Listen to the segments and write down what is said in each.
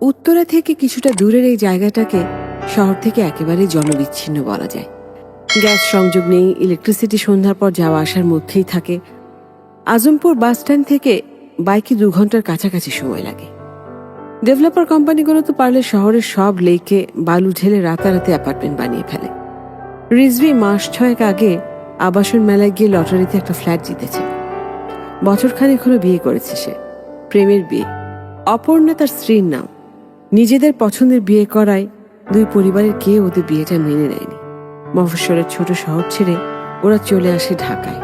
উত্তরা থেকে কিছুটা দূরের এই জায়গাটাকে শহর থেকে একেবারে জনবিচ্ছিন্ন বলা যায়। গ্যাস সংযোগ নেই, ইলেকট্রিসিটি সন্ধ্যার পর যাওয়া আসার মধ্যেই থাকে। আজমপুর বাস স্ট্যান্ড থেকে বাইকে 2 ঘন্টার কাছাকাছি সময় লাগে। ডেভেলপার কোম্পানিগুলো তো পারলে শহরের সব লেকে বালু ঢেলে রাতারাতি অ্যাপার্টমেন্ট বানিয়ে ফেলে। রিজভি মাস 6 আগে আবাসন মেলায় গিয়ে লটারিতে একটা ফ্ল্যাট জিতেছে। বছরখানেক হলো বিয়ে করেছে সে, প্রেমের বিয়ে। অপর্ণা তার স্ত্রীর নাম। নিজেদের পছন্দের বিয়ে করায় 2 পরিবারের কেউ ওদের বিয়েটা মেনে নেয়নি। মফস্বলের ছোট শহর ছেড়ে ওরা চলে আসে ঢাকায়।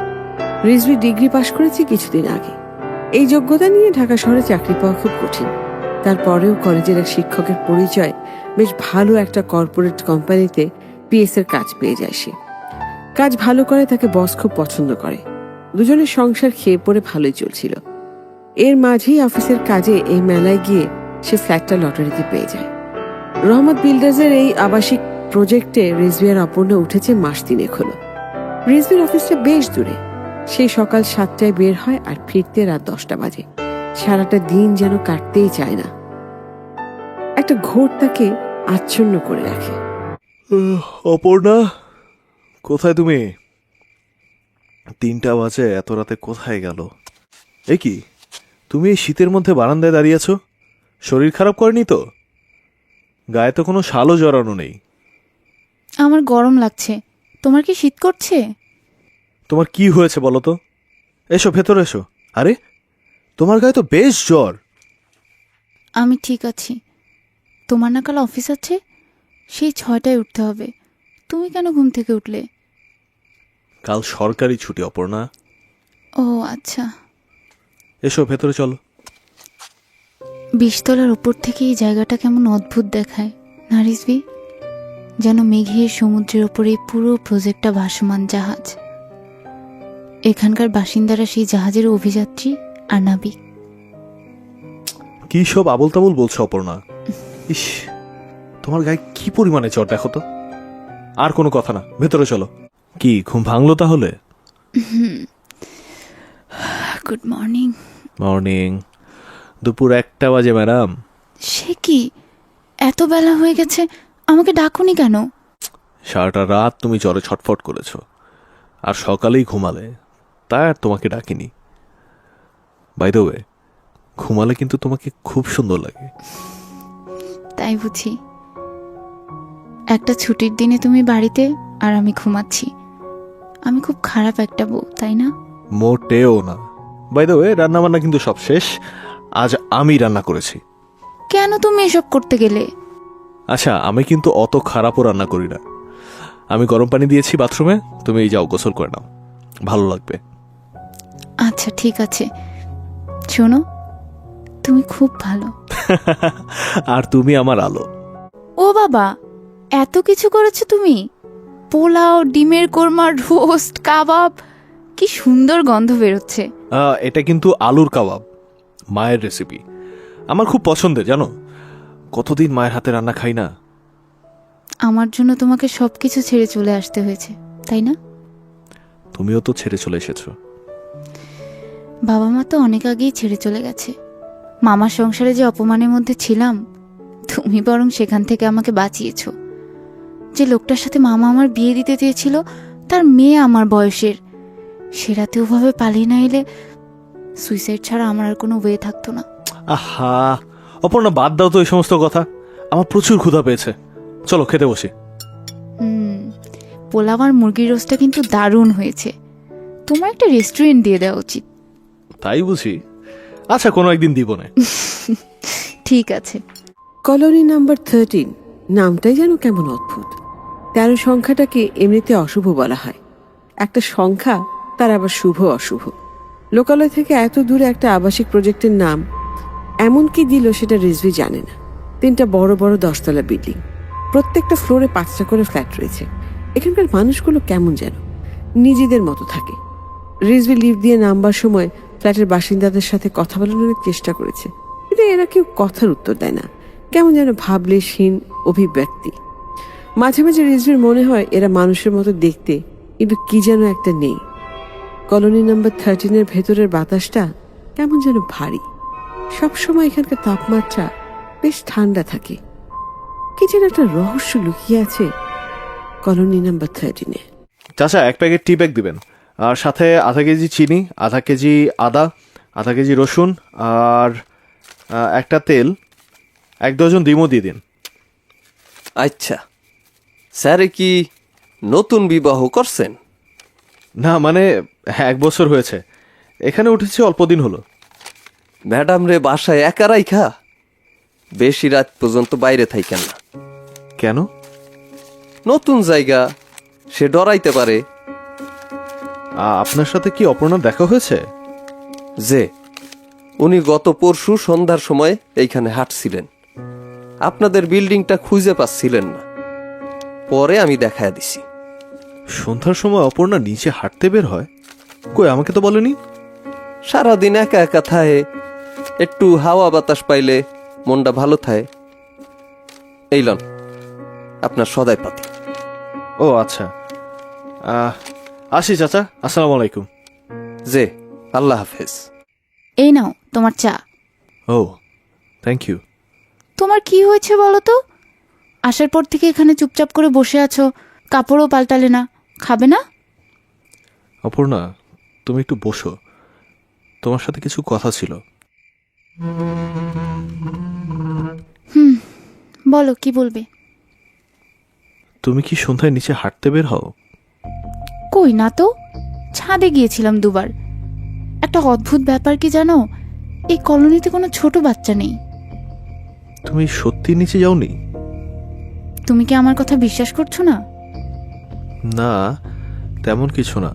রিজভি ডিগ্রি পাশ করেছে কিছুদিন আগে। এই যোগ্যতা নিয়ে ঢাকা শহরে চাকরি পাওয়া খুব কঠিন। তারপরেও কলেজের এক শিক্ষকের পরিচয় বেশ ভালো একটা কর্পোরেট কোম্পানিতে পিএস এর কাজ পেয়ে যায় সে। কাজ ভালো করে, তাকে বস খুব পছন্দ করে। দুজনের সংসার খেয়ে পড়ে ভালোই চলছিল। এর মাঝেই অফিসের কাজে এই মেলায় গিয়ে সে ফ্ল্যাটটা লটারিতে পেয়ে যায়। রহমত বিল্ডার্সের এই আবাসিক প্রজেক্টে রিজভি আর অপর্ণা উঠেছে মাস 3 হলো। রিজভির অফিসটা বেশ দূরে। সেই সকাল 7টায় বের হয় আর ফিরতে রাত 10টা বাজে। সারাটা দিন যেন কাটতেই চায় না। একটা ঘোর তাকে আচ্ছন্ন করে রাখে। অপর্ণা, কোথায় তুমি? 3টা বাজে, এত রাতে কোথায় গেল? এ কি, তুমি এই শীতের মধ্যে বারান্দায় দাঁড়িয়ে আছো? শরীর খারাপ করেনি তো? গায়ে তো কোনো শালও জড়ানো নেই। আমার গরম লাগছে। তোমার কি শীত করছে? তোমার কি হয়েছে বলো তো? এসো, ভেতরে এসো। আরে, তোমার গায়ে তো বেশ জ্বর। আমি ঠিক আছি। তোমার না কাল অফিস আছে? সেই 6টায় উঠতে হবে। তুমি কেন ঘুম থেকে উঠলে? কাল সরকারি ছুটি অপর্ণা। ও আচ্ছা। এসো, ভেতরে চলো। 20 তলার উপর থেকে এই জায়গাটা কেমন অদ্ভুত দেখায় না রিজভি? যেন মেঘের সমুদ্রের ওপরে পুরো প্রজেক্টটা ভাসমান জাহাজ। এখানকার বাসিন্দারা সেই জাহাজের অভিযাত্রী আর নাবিক। কি সব আবল তাবল বলছো অপর্ণা? ইস, তোমার গায়ে কি পরিমাণে জ্বর দেখো তো। আর কোনো কথা না, ভেতরে চলো। কি ঘুম ভাঙলো তাহলে? Good morning. মর্নিং। দুপুর 1টা বাজে ম্যাডাম। সে কি, এত বেলা হয়ে গেছে, আমাকে ডাকুনি কেন? সারাটা রাত তুমি জ্বরে ছটফট করেছো, আর সকালেই ঘুমালে, তাই আর তোমাকে ডাকিনি। বাই দ্য ওয়ে, ঘুমালে কিন্তু তোমাকে খুব সুন্দর লাগে। তাই বুঝি? একটা ছুটির দিনে তুমি বাড়িতে আর আমি ঘুমাচ্ছি। আমি খুব খারাপ একটা বউ, তাই না? মোটেও না। বাই দ্য ওয়ে, রান্না বান্না কিন্তু সব শেষ। আজ আমি রান্না করেছি। কেন তুমি এসব করতে গেলে? আচ্ছা, আমি কিন্তু অত খারাপও রান্না করি না। আমি গরম পানি দিয়েছি বাথরুমে, তুমি এই যাও গোসল করে নাও, ভালো লাগবে। আচ্ছা ঠিক আছে। শোনো, তুমি খুব ভালো। আর তুমি আমার আলো। ও বাবা, এত কিছু করেছো তুমি! পোলাও, ডিমের কোরমা, রোস্ট, কাবাব, কি সুন্দর গন্ধ বেরোচ্ছে। এটা কিন্তু আলুর কাবাব, মায়ের রেসিপি। আমার খুব পছন্দের, জানো। কতদিন মায়ের হাতে রান্না খাই না। আমার জন্য তোমাকে সবকিছু ছেড়ে চলে আসতে হয়েছে, তাই না? তুমিও তো ছেড়ে চলে এসেছো। বাবা মা তো অনেক আগেই ছেড়ে চলে গেছে। মামার সংসারে যে অপমানের মধ্যে ছিলাম, তুমি বরং সেখান থেকে আমাকে বাঁচিয়েছো। যে লোকটার সাথে মামা আমার বিয়ে দিতে চেয়েছিল, তার মেয়ে আমার বয়সের, সে রাতে ওভাবে পালিয়ে না এলে সুইসাইড ছাড়া আমার আর কোনো ওয়ে থাকতো না। আহা অপর্ণা, বাদ দাও তো এই সমস্ত কথা। আমার প্রচুর ক্ষুধা পেয়েছে, চলো খেতে বসি। পোলাও আর মুরগির রোস্টটা কিন্তু দারুণ হয়েছে। তোমার একটা রেস্টুরেন্ট দিয়ে দেওয়া উচিত। তাই বুঝি? আচ্ছা, কোনো একদিন দিব না। ঠিক আছে। কলোনি নাম্বার 13 নামটাই যেন কেমন অদ্ভুত। 13 সংখ্যাটাকে এমনিতে অশুভ বলা হয়। একটা সংখ্যা, তার আবার শুভ অশুভ। লোকালয় থেকে এত দূরে একটা আবাসিক প্রজেক্টের নাম এমন কি দিল সেটা রিজভি জানে না। 3টা বড় বড় 10তলা বিল্ডিং, প্রত্যেকটা ফ্লোরে 5টা করে ফ্ল্যাট রয়েছে। এখানকার মানুষগুলো কেমন যেন নিজেদের মতো থাকে। রিজভি লিফট দিয়ে নামবার সময় ফ্ল্যাটের বাসিন্দাদের সাথে কথা বলানোর চেষ্টা করেছে, কিন্তু এরা কেউ কথার উত্তর দেয় না। কেমন যেন ভাবলেশহীন অভিব্যক্তি। মাঝে মাঝে রিজভির মনে হয় এরা মানুষের মতো দেখতে, কিন্তু কি যেন একটা নেই। কলোনি নাম্বার 13-এর ভেতরের বাতাসটা কেমন যেন ভারী। সবসময় এখানকার তাপমাত্রা বেশ ঠান্ডা থাকে। কি যেন একটা রহস্য লুকিয়ে আছে কলোনি নাম্বার 13-এ। চাচা 1 প্যাকেট টি ব্যাগ দিবেন, আর সাথে আধা কেজি চিনি, আধা কেজি আদা, আধা কেজি রসুন, আর একটা তেল, 1 ডজন ডিমও দিয়ে দিন। আচ্ছা, স্যারে কি নতুন বিবাহ করছেন? না মানে 1 বছর হয়েছে, এখানে উঠেছি অল্প দিন হলো। ম্যাডাম রে বাসায় একা রাইখা বেশি রাত পর্যন্ত বাইরে থাকেন না। কেন? নতুন জায়গা, সে ডরাইতে পারে। আপনার সাথে কি অপর্ণা দেখা হয়েছে? যে উনি গত পরশু সন্ধ্যার সময় এইখানে হাঁটছিলেন, আপনাদের বিল্ডিংটা খুঁজে পাচ্ছিলেন না, পরে আমি দেখায় দিছি। সন্ধ্যার সময় অপর্ণা নিচে হাঁটতে বের হয়? কই, আমাকে তো বলেনি। সারাদিন একা একা থাহে, একটু হাওয়া বাতাস পাইলে মনটা ভালো থাকে। এই লন আপনার সদাই পাতি। ও আচ্ছা, আসি চাচা, আসসালামু আলাইকুম। যে আল্লাহ হাফেজ। এই নাও তোমার চা। ও থ্যাংক ইউ। তোমার কি হয়েছে বলো তো? আসার পর থেকে এখানে চুপচাপ করে বসে আছো, কাপড়ও পাল্টালে না। খাবে না? অপর্ণা, তুমি একটু বসো, তোমার সাথে কিছু কথা ছিল। বলো, কি বলবে? তুমি কি সন্ধ্যায় নিচে হাঁটতে বের হও? কই না তো, ছাদে গিয়েছিলাম 2বার। একটা অদ্ভুত ব্যাপার কি জানো, এই কলোনিতে কোনো ছোট বাচ্চা নেই। তুমি সত্যি নিচে যাওনি? তুমি কি আমার কথা বিশ্বাস করছো না? না, তেমন কিছু না।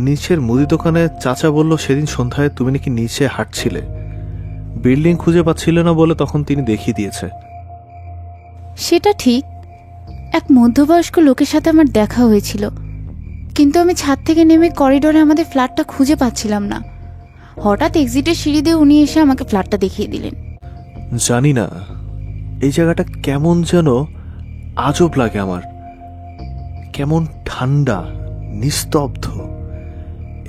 নিচের মুদি দোকানে চাচা বলল সেদিন সন্ধ্যায় তুমি নাকি নিচে হাঁটছিলে, বিল্ডিং খুঁজে পাচ্ছিলে না বলে তখন তিনি দেখিয়ে দিয়েছে। সেটা ঠিক, এক মধ্যবয়স্ক লোকের সাথে আমার দেখা হয়েছিল, কিন্তু আমি ছাদ থেকে নেমে করিডোরে আমাদের ফ্ল্যাটটা খুঁজে পাচ্ছিলাম না। হঠাৎ এক্সিটের সিঁড়ি দিয়ে উনি এসে আমাকে ফ্ল্যাটটা দেখিয়ে দিলেন। জানি না, এই জায়গাটা কেমন যেন আজব লাগে আমার, কেমন ঠান্ডা, নিস্তব্ধ।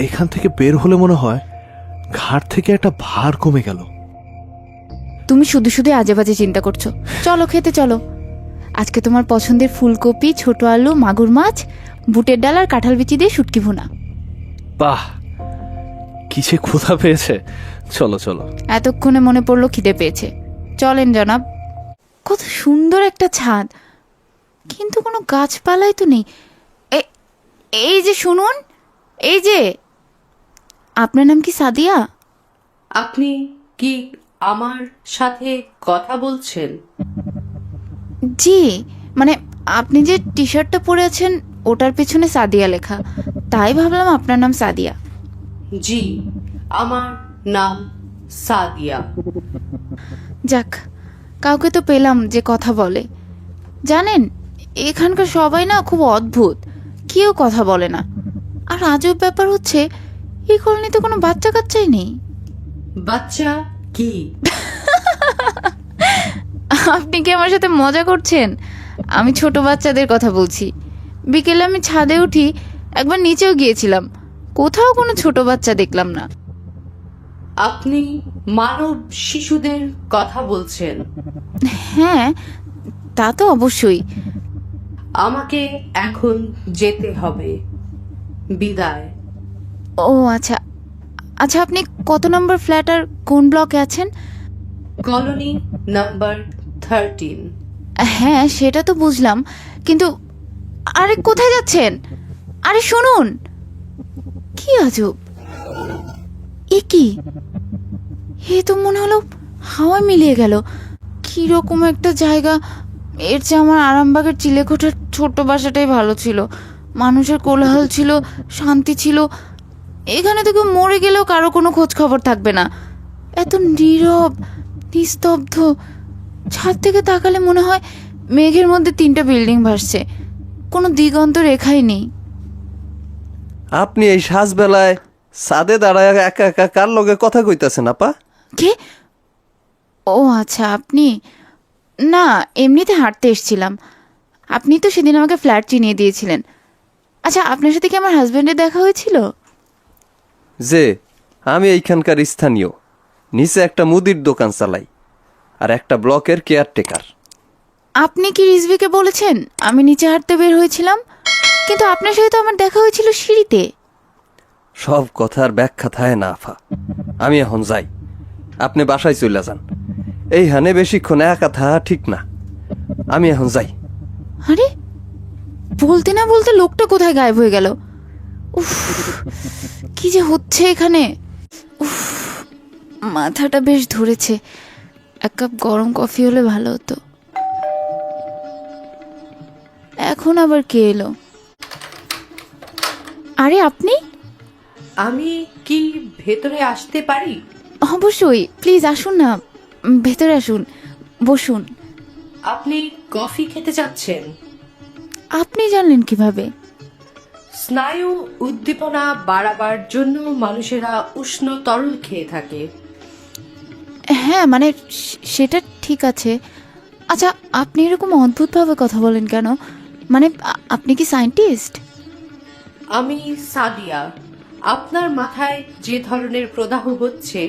এখান থেকে বের হলে মনে হয় ঘাট থেকে একটা ভার কমে গেল। তুমি শুধু শুধু আজে বাজে চিন্তা করছো। চলো খেতে চলো। আজকে তোমার পছন্দের ফুলকপি, ছোট আলু, মাগুর মাছ, বুটের ডাল আর কাঁঠাল বিচি দিয়ে শুটকি ভুনা। বাহ, কিসে ক্ষুধা পেয়েছে। চলো চলো। এতক্ষণে মনে পড়লো খিদে পেয়েছে। চলেন জনাব। কত সুন্দর একটা ছাদ, কিন্তু কোনো গাছপালাই তো নেই। এই যে শুনুন, এই যে, আপনার নাম কি সাদিয়া? আপনি কি আমার সাথে কথা বলছেন? জি, মানে আপনি যে টি শার্টটা পরে আছেন ওটার পেছনে সাদিয়া লেখা, তাই ভাবলাম আপনার নাম সাদিয়া। জি, আমার নাম সাদিয়া। যাক, কাউকে তো পেলাম যে কথা বলে। জানেন, এখানকার সবাই না খুব অদ্ভুত, কেউ কথা বলে না। আর আজব ব্যাপার হচ্ছে, এই কলোনিতে কোনো বাচ্চা কাচ্চাই নেই। বাচ্চা কি? আপনি কি আমার সাথে মজা করছেন? আমি ছোট বাচ্চাদের কথা বলছি। বিকেলে আমি ছাদে উঠি, একবার নিচেও গিয়েছিলাম, কোথাও কোনো ছোট বাচ্চা দেখলাম না। আপনি মানব শিশুদের কথা বলছেন? হ্যাঁ, তা তো অবশ্যই। আমাকে এখন যেতে হবে, বিদায়। ও আচ্ছা আচ্ছা, আপনি কত নম্বর ফ্ল্যাট আর কোন ব্লকে আছেন? Colony number 13। হ্যাঁ, সেটা তো বুঝলাম, কিন্তু আরে কোথায় যাচ্ছেন? আরে শুনুন, কি আজব, এ কি, এ তো মনে হলো হাওয়া মিলিয়ে গেল। কিরকম একটা জায়গা! এর চেয়ে আমার আরামবাগের চিলেকোঠার ছোট্ট বাসাটাই ভালো ছিল। মানুষের কোলাহল ছিল, শান্তি ছিল। এখানে তো কেউ মরে গেলেও কারো কোনো খোঁজ খবর থাকবে না। এত নীরব, নিস্তব্ধ। ছাদ থেকে তাকালে মনে হয় মেঘের মধ্যে 3টা বিল্ডিং ভাসছে, কোনো দিগন্ত রেখাই নেই। আপনি এই সাজবেলায় ছাদে দাঁড়ায় একা একা কার লগে কথা কইতাছেন আপা? কে? ও আচ্ছা, আপনি? না, এমনিতে হাঁটতে এসেছিলাম। আপনি তো সেদিন আমাকে ফ্ল্যাট চিনিয়ে দিয়েছিলেন। আচ্ছা, আপনার সাথে কি আমার হাজবেন্ডের দেখা হয়েছিল? যে আমি এইখানকার স্থানীয়, নিচে একটা মুদির দোকান চালাই। আর একটা ব্লকের কেয়ারটেকার। আপনি কি রিজভিকে বলেছেন আমি নিচে হাঁটতে বের হয়েছিলাম? কিন্তু আপনার সাথে তো আমার দেখা হয়েছিল সিঁড়িতে। সব কথার ব্যাখ্যা থায় না আফা। আমি এখন যাই, আপনি বাসায় চলে যান। এইখানে বেশিক্ষণ একা থাকা ঠিক না। আমি এখন যাই। আরে বলতে না বলতে লোকটা কোথায় গায়েব হয়ে গেল? উফ, কি যে হচ্ছে এখানে! উফ, মাথাটা বেশ ধরেছে। এক কাপ গরম কফি হলে ভালো হতো। এখন আবার কে এলো? আরে আপনি? আমি কি ভেতরে আসতে পারি? অবশ্যই, প্লিজ আসুন না, ভেতরে আসুন, বসুন। আপনি কফি খেতে চাচ্ছেন? আপনি জানলেন কিভাবে? স্নায়ু উদ্দীপনা বাড়াবার জন্য মানুষেরা উষ্ণ তরল খেয়ে থাকে। হ্যাঁ মানে সেটা ঠিক আছে। আচ্ছা, আপনি এরকম অদ্ভুতভাবে কথা বলেন কেন? মানে আপনি কি সায়েন্টিস্ট? আমি সাদিয়া। আপনার মাথায় যে ধরনের প্রদাহ হচ্ছে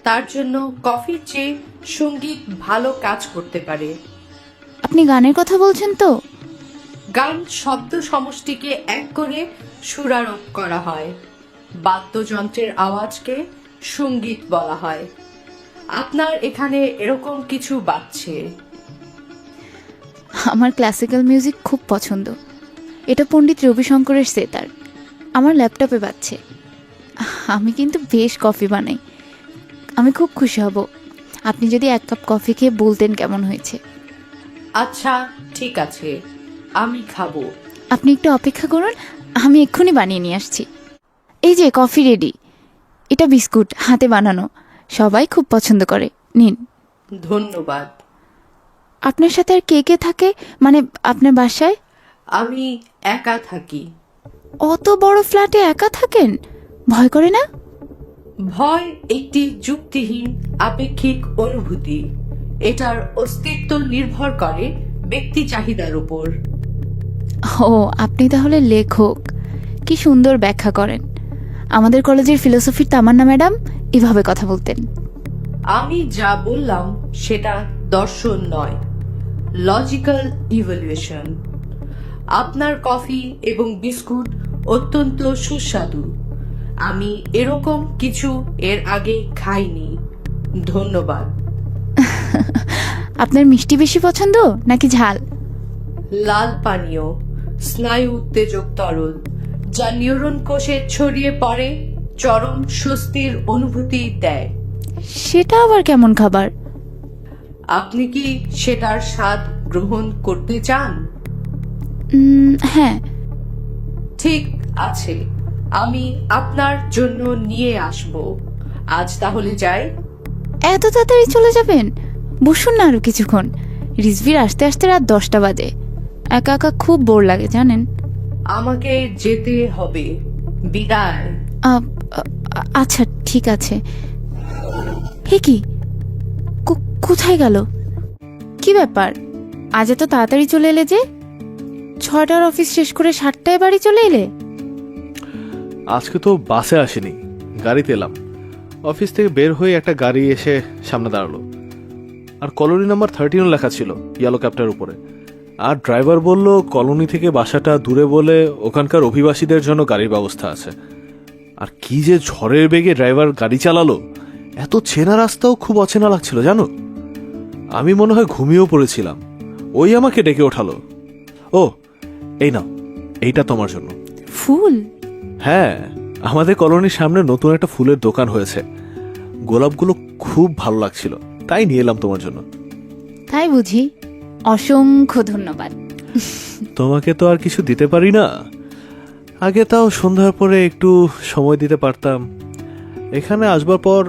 তার জন্য কফির চেয়ে সঙ্গীত ভালো কাজ করতে পারে। আপনি গানের কথা বলছেন তো? গান শব্দ সমষ্টিকে এক করে সুরারোপ করা হয়। বাদ্যযন্ত্রের আওয়াজকে সঙ্গীত বলা হয়। আপনার এখানে এরকম কিছু বাজছে। আমার ক্লাসিক্যাল মিউজিক খুব পছন্দ। এটা পণ্ডিত রবিশঙ্করের সেতার আমার ল্যাপটপে বাজছে। আমি কিন্তু বেশ কফি বানাই। আমি খুব খুশি হব আপনি যদি এক কাপ কফি খেয়ে বলতেন কেমন হয়েছে। আচ্ছা ঠিক আছে, আমি খাবো। আপনি একটু অপেক্ষা করুন, আমি এক্ষুনি বানিয়ে নিয়ে আসছি। এই যে কফি রেডি। এটা বিস্কুট, হাতে বানানো, সবাই খুব পছন্দ করে, নিন। ধন্যবাদ। আপনার সাথে আর কে কে থাকে, মানে আপনার বাসায়? আমি একা থাকি। অত বড় ফ্ল্যাটে একা থাকেন? ভয় করে না? ভয় একটি যুক্তিহীন আপেক্ষিক অনুভূতি। এটার অস্তিত্ব নির্ভর করে ব্যক্তি চাহিদার উপর। ও, আপনি তাহলে লেখক। কি সুন্দর ব্যাখ্যা করেন। আমাদের কলেজের ফিলোসফির তামান্না ম্যাডাম এভাবে কথা বলতেন। আমি যা বললাম সেটা দর্শন নয়, লজিক্যাল ইভ্যালুয়েশন। আপনার কফি এবং বিস্কুট অত্যন্ত সুস্বাদু। আমি এরকম কিছু এর আগে খাইনি। ধন্যবাদ। আপনার মিষ্টি বেশি পছন্দ নাকি ঝাল? লাল পানীয়, স্নায়ু উত্তেজক তরল, যা নিউরন কোষে ছড়িয়ে পড়ে চরম স্বস্তির অনুভূতি দেয়। সেটা আবার কেমন খাবার? আপনি কি সেটার স্বাদ গ্রহণ করতে চান? হ্যাঁ। ঠিক আছে, আমি আপনার জন্য নিয়ে আসব। আজ তাহলে যাই। এত তাড়াতাড়ি চলে যাবেন? বসুন না আরো কিছুক্ষণ। রিজভির আসতে আসতে রাত 10টা বাজে। একা একা খুব বোর লাগে জানেন। আমাকে যেতে হবে। বিদায়। আচ্ছা ঠিক আছে। হে কি, কোথায় গেল? কি ব্যাপার, আজ এত তাড়াতাড়ি চলে এলে যে? 6টার অফিস শেষ করে 7টায় বাড়ি চলে এলে? আজকে তো বাসে আসেনি, গাড়িতে এলাম। অফিস থেকে বের হয়ে একটা গাড়ি এসে সামনে দাঁড়ালো, আর কলোনি নাম্বার 13 লেখা ছিল ইয়েলো ক্যাপটার উপরে। আর ড্রাইভার বলল কলোনি থেকে বাসাটা দূরে বলে ওখানকার অভিবাসীদের জন্য গাড়ির ব্যবস্থা আছে। আর কি যে ঝড়ের বেগে ড্রাইভার গাড়ি চালালো, এত চেনা রাস্তাও খুব অচেনা লাগছিল জানো। আমি মনে হয় ঘুমিয়েও পড়েছিলাম। ওই আমাকে ডেকে ওঠালো, ও এই নাও, এইটা তোমার জন্য। ফুল? হ্যাঁ, আমাদের কলোনির সামনে নতুন একটা ফুলের দোকান হয়েছে। গোলাপগুলো খুব ভালো লাগছিল, তাই নিয়ে এলাম তোমার জন্য। তাই বুঝি? অসংখ্য ধন্যবাদ। তোমাকে তো আর কিছু দিতে পারি না। আগে তাও সন্ধ্যার পরে একটু সময় দিতে পারতাম। এখানে আসবার পর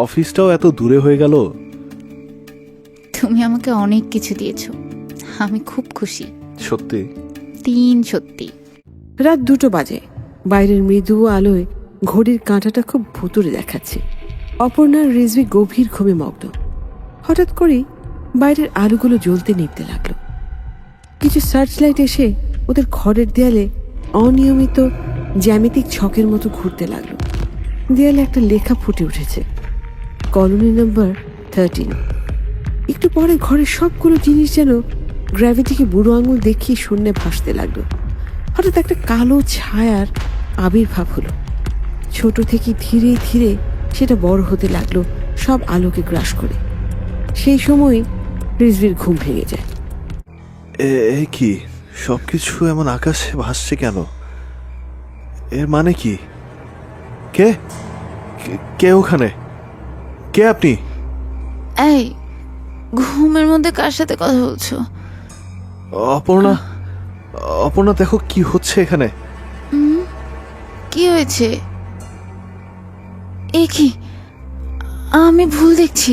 অফিসটাও এত দূরে হয়ে গেল। তুমি আমাকে অনেক কিছু দিয়েছো, আমি খুব খুশি। সত্যি? সত্যি। রাত 2টো বাজে। বাইরের মৃদু আলোয় ঘড়ির কাঁটাটা খুব ভুতুড়ে দেখাচ্ছে। অপর্ণার রিজভি গভীর ঘুমে মগ্ন। হঠাৎ করেই বাইরের আলোগুলো জ্বলতে নিতে লাগলো। কিছু সার্চ লাইট এসে ওদের ঘরের দেয়ালে অনিয়মিত জ্যামিতিক ছকের মতো ঘুরতে লাগলো। দেয়ালে একটা লেখা ফুটে উঠেছে, কলোনি নাম্বার 13। একটু পরে ঘরের সবগুলো জিনিস যেন গ্র্যাভিটিকে বুড়ো আঙুল দেখিয়ে শূন্যে ভাসতে লাগলো। হঠাৎ একটা কালো ছায়ার আবির্ভাব হলো। ছোট থেকে ধীরে ধীরে সেটা বড় হতে লাগলো, সব আলোকে গ্রাস করে। সেই সময় রিজভির ঘুম ভেঙে যায়। এ কি সবকিছু এমন আকাশে ভাসছে কেন? এর মানে কি? কে কে ওখানে? কে আপনি? এই ঘুমের মধ্যে কার সাথে কথা বলছো? অপর্ণা, অপর্ণা দেখো কি হচ্ছে এখানে। কি হয়েছে? এ কি, আমি ভুল দেখছি?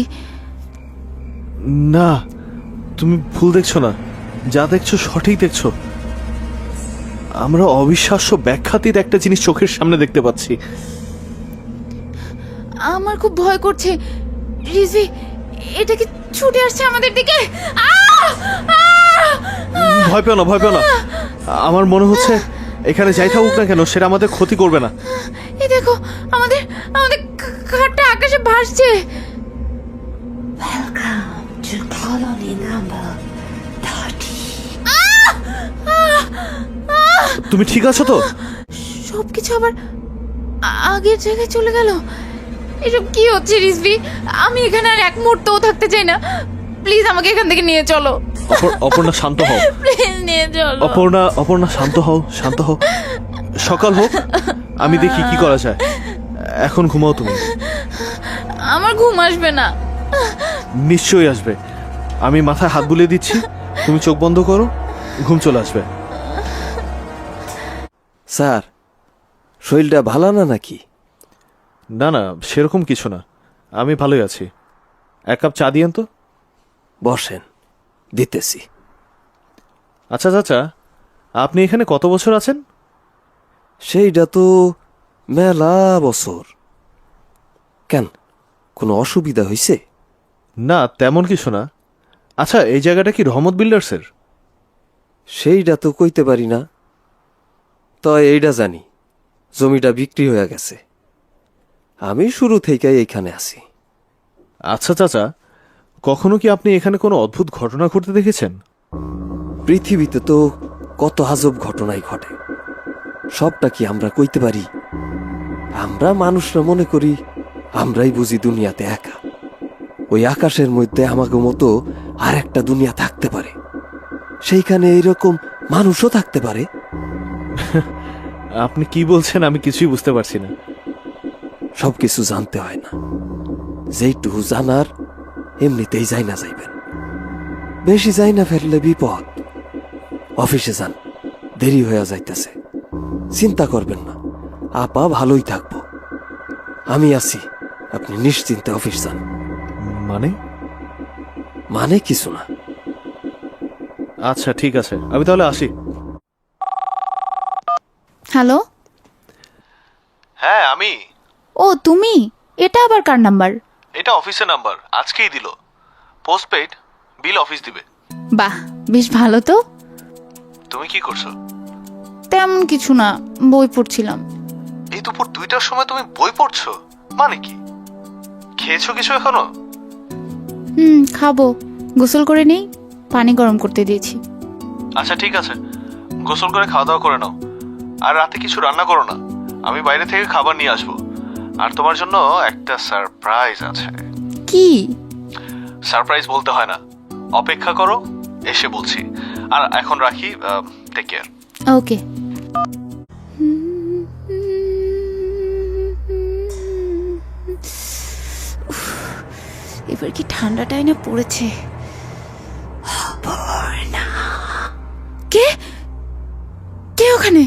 না, তুমি ভুল দেখছো না, যা দেখছো সঠিক দেখছো। আমরা অবিশ্বাস্য ব্যাখ্যাতীত একটা জিনিস চোখের সামনে দেখতে পাচ্ছি। আমার খুব ভয় করছে। রিজভি, এটা কি ছুটে আসছে আমাদের দিকে? ভয় পেও না, ভয় পেও না। আমার মনে হচ্ছে এখানে যাই থাকুক না কেন সেটা আমাদের ক্ষতি করবে না। এই দেখো, আমাদের আমাদের খাটটা আকাশে ভাসছে। তুমি ঠিক আছো তো? সবকিছু আবার আগের জায়গায় চলে গেল। এসব কি হচ্ছে রিজভি? আমি এখানে আর এক মুহূর্তও থাকতে চাই না। প্লিজ আমাকে এখান থেকে নিয়ে চলো। অপর্ণা শান্ত হও। প্লিজ নিয়ে চলো। অপর্ণা শান্ত হও, শান্ত হও। সকাল হোক, আমি দেখি কি করা যায়। এখন ঘুমাও তুমি। আমার ঘুম আসবে না। নিশ্চয়ই আসবে। আমি মাথায় হাত বুলিয়ে দিচ্ছি, তুমি চোখ বন্ধ করো, ঘুম চলে আসবে। স্যার, শরীরটা ভালো না নাকি? না না, সেরকম কিছু না, আমি ভালোই আছি। এক কাপ চা দিয়েন তো। বসেন, দিতেছি। আচ্ছা চাচা, আপনি এখানে কত বছর আছেন? সেইটা তো মেলা বছর। কেন, কোনো অসুবিধা হয়েছে? না, তেমন কিছু না। আচ্ছা, এই জায়গাটা কি রহমত বিল্ডার্সের? সেইটা তো কইতে পারি না, তয় এইটা জানি জমিটা বিক্রি হয়ে গেছে। আমি শুরু থেকেই এইখানে আছি। আচ্ছা চাচা, কখনো কি আপনি এখানে কোনো অদ্ভুত ঘটনা ঘটতে দেখেছেন? পৃথিবীতে তো কত আজব ঘটনাই ঘটে, সবটা কি আমরা কইতে পারি? আমরা মানুষরা মনে করি আমরাই বুঝি দুনিয়াতে একা। ওই আকাশের মধ্যে আমাকে মতো আর একটা দুনিয়া থাকতে পারে, সেইখানে এইরকম মানুষও থাকতে পারে। আপনি কি বলছেন আমি কিছুই বুঝতে পারছি না। সবকিছু জানতে হয় না, যেইটুকু জানার এমনিতেই যাই না যাইবেন। বেশি যাই না ফেললে বিপদ। অফিসে যান, দেরি হয়ে যাইতেছে। চিন্তা করবেন না, আপা ভালোই থাকবো। আমি আছি, আপনি নিশ্চিন্তে অফিস যান। মানে কিছু না। আচ্ছা ঠিক আছে, আমি তাহলে আসি। হ্যালো। হ্যাঁ আমি। ও তুমি, এটা আবার কার নাম্বার? এটা অফিসের নাম্বার, আজকেই দিল। পোস্টপেড, বিল অফিস দিবে। বাহ, বেশ ভালো তো। তুমি কি করছো? তেমন কিছু না, বই পড়ছিলাম। এই দুপুর 2টার সময় তুমি বই পড়ছো? মানে কি, খেয়েছো কিছু এখনো? খাবো, গোসল করে নেই, পানি গরম করতে দিয়েছি। আচ্ছা ঠিক আছে, গোসল করে খাওয়া দাওয়া করে নাও। আর রাতে কিছু রান্না করো না, আমি বাইরে থেকে খাবার নিয়ে আসবো। আর তোমার জন্য একটা সারপ্রাইজ আছে। কি? সারপ্রাইজ বলতে হয় না, অপেক্ষা করো, এসে বলছি। আর এখন রাখি, টেক কেয়ার। ওকে। এবার কি ঠান্ডাটাই না পড়েছে। কে কে ওখানে?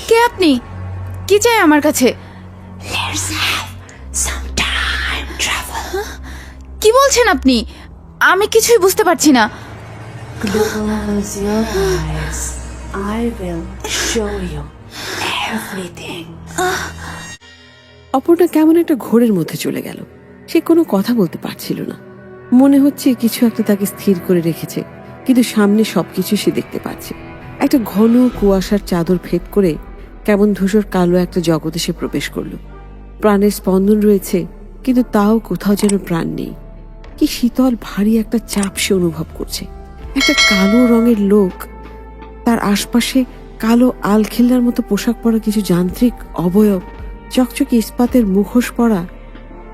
কে আপনি? কি চাই আমার কাছে? কি বলছেন আপনি? আমি কিছুই বুঝতে পারছি না। Close your eyes. I will show you everything. Aparna কেমন একটা ঘোরের মধ্যে চলে গেল। সে কোনো কথা বলতে পারছিল না। মনে হচ্ছে কিছু একটা তাকে স্থির করে রেখেছে, কিন্তু সামনে সবকিছু সে দেখতে পাচ্ছে। একটা ঘন কুয়াশার চাদর ভেদ করে কেমন ধূসর কালো একটা জগতে সে প্রবেশ করলো। প্রাণের স্পন্দন রয়েছে, কিন্তু তাও কোথাও যেন প্রাণ নেই। কি শীতল ভারী একটা চাপ সে অনুভব করছে। একটা কালো রঙের লোক, তার আশপাশে কালো আলখেল্লার মতো পোশাক পরা কিছু যান্ত্রিক অবয়ব, চকচকে ইস্পাতের মুখোশ পরা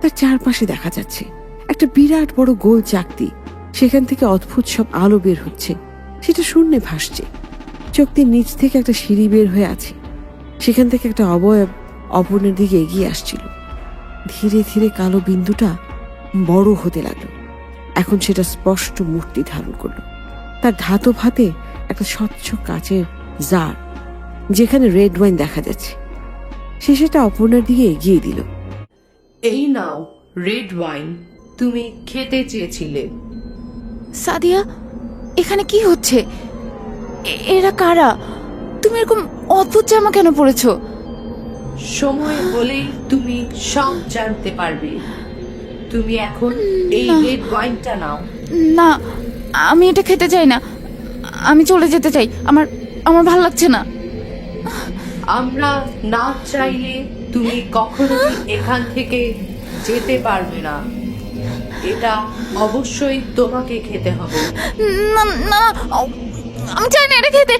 তার চারপাশে দেখা যাচ্ছে। একটা বিরাট বড় গোল চাকতি, সেখান থেকে অদ্ভুত সব আলো বের হচ্ছে, সেটা শূন্যে ভাসছে। চোখটির নিচ থেকে একটা সিঁড়ি বের হয়ে আছে, সেখান থেকে একটা অবয়ব অপর্ণার দিকে এগিয়ে আসছিল। ধীরে ধীরে কালো বিন্দুটা বড় হতে লাগলো। এখন সেটা স্পষ্ট মূর্তি ধারণ করলো। তার ধাতব হাতে একটা স্বচ্ছ কাচের জার, যেখানে রেড ওয়াইন দেখা যাচ্ছে। সে সেটা অপর্ণার দিকে এগিয়ে দিল। এই নাও রেড ওয়াইন, তুমি খেতে চেয়েছিলে। সাদিয়া, এখানে কি হচ্ছে? এরা কারা? তুমি এরকম অদ্ভুত জামা কেন পরেছো? সময় হলেই তুমি সব জানতে পারবে। তুমি এখন এই রেড ওয়াইনটা নাও। না, আমি এটা খেতে চাই না। আমি চলে যেতে চাই। আমার ভালো লাগছে না। আমরা না চাইলে তুমি কখনোই এখান থেকে যেতে পারবে না। এটা অবশ্যই তোমাকে খেতে হবে। না না, আমি চাই না এটা খেতে।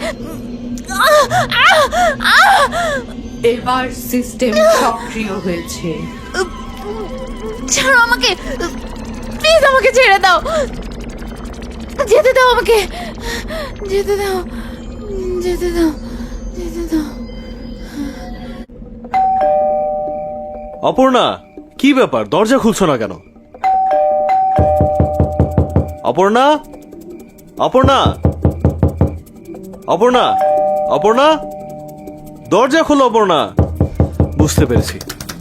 এবার সিস্টেম সক্রিয় হয়েছে। ছাড়ো আমাকে, প্লিজ আমাকে ছেড়ে দাও। যেতে দাও আমাকে, যেতে দাও, যেতে দাও, যেতে দাও। অপর্ণা, কি ব্যাপার? দরজা খুলছো না কেন? অপর্ণা, অপর্ণা, অপর্ণা, অপর্ণা, দরজা খোলো অপর্ণা। বুঝতে পেরেছি,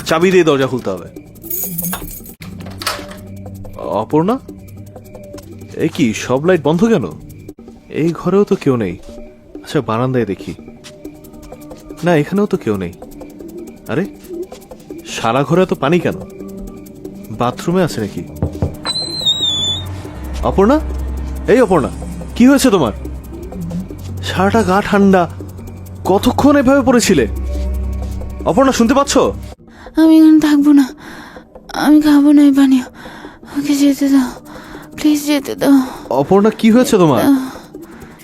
চাবি দিয়ে দরজা খুলতে হবে। অপর্ণা, এই কি সব লাইট বন্ধ কেন? এই ঘরেও তো কেউ নেই। আচ্ছা, বারান্দায় দেখি। না, এখানেও তো কেউ নেই। আরে, সারা ঘরে তো পানি কেন? বাথরুমে আছে নাকি? অপর্ণা, এই অপর্ণা, কি হয়েছে তোমার? সারাটা গা ঠান্ডা, কতক্ষণ এভাবে পড়েছিলে? অপর্ণা, শুনতে পাচ্ছ? আমি এখানে থাকবো না, আমি খাবো না এই পানীয়। ওকে যেতে দাও, প্লিজ যেতে দাও। অপর্ণা, কি হয়েছে তোমার?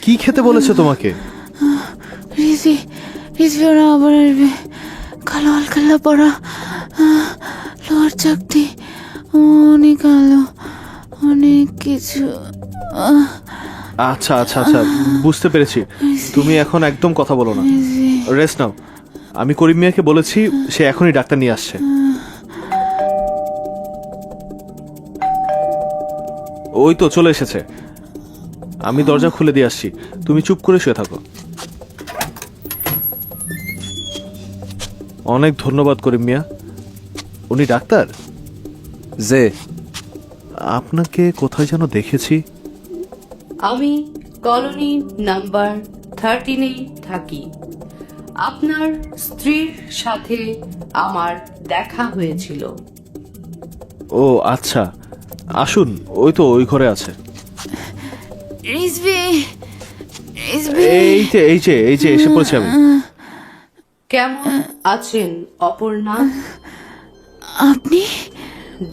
কি খেতে বলেছে তোমাকে? রিজভি ওরা আবার আসবে। কালো আলখাল্লা পরা, লোহার চাকতি, অনেক আলো, অনেক কিছু। আচ্ছা আচ্ছা আচ্ছা, বুঝতে পেরেছি। তুমি এখন একদম কথা বলো না, রেস্ট নাও। আমি করিম মিয়াকে বলেছি, সে এখনই ডাক্তার নিয়ে আসছে। ওই তো চলে এসেছে। আমি দরজা খুলে দিয়ে আসছি, তুমি চুপ করে শুয়ে থাকো। অনেক ধন্যবাদ করিম মিয়া। উনি ডাক্তার? যে আপনাকে কোথায় যেন দেখেছি। আমি কলোনি নাম্বার 13-এ থাকি। আপনার স্ত্রীর সাথে আমার দেখা হয়েছিল। ও আচ্ছা, আসুন, ওই তো ওই ঘরে আছে। রিজভি, এই যে এসে পড়েছি আমি। কেমন আছেন অপর্ণা? আপনি?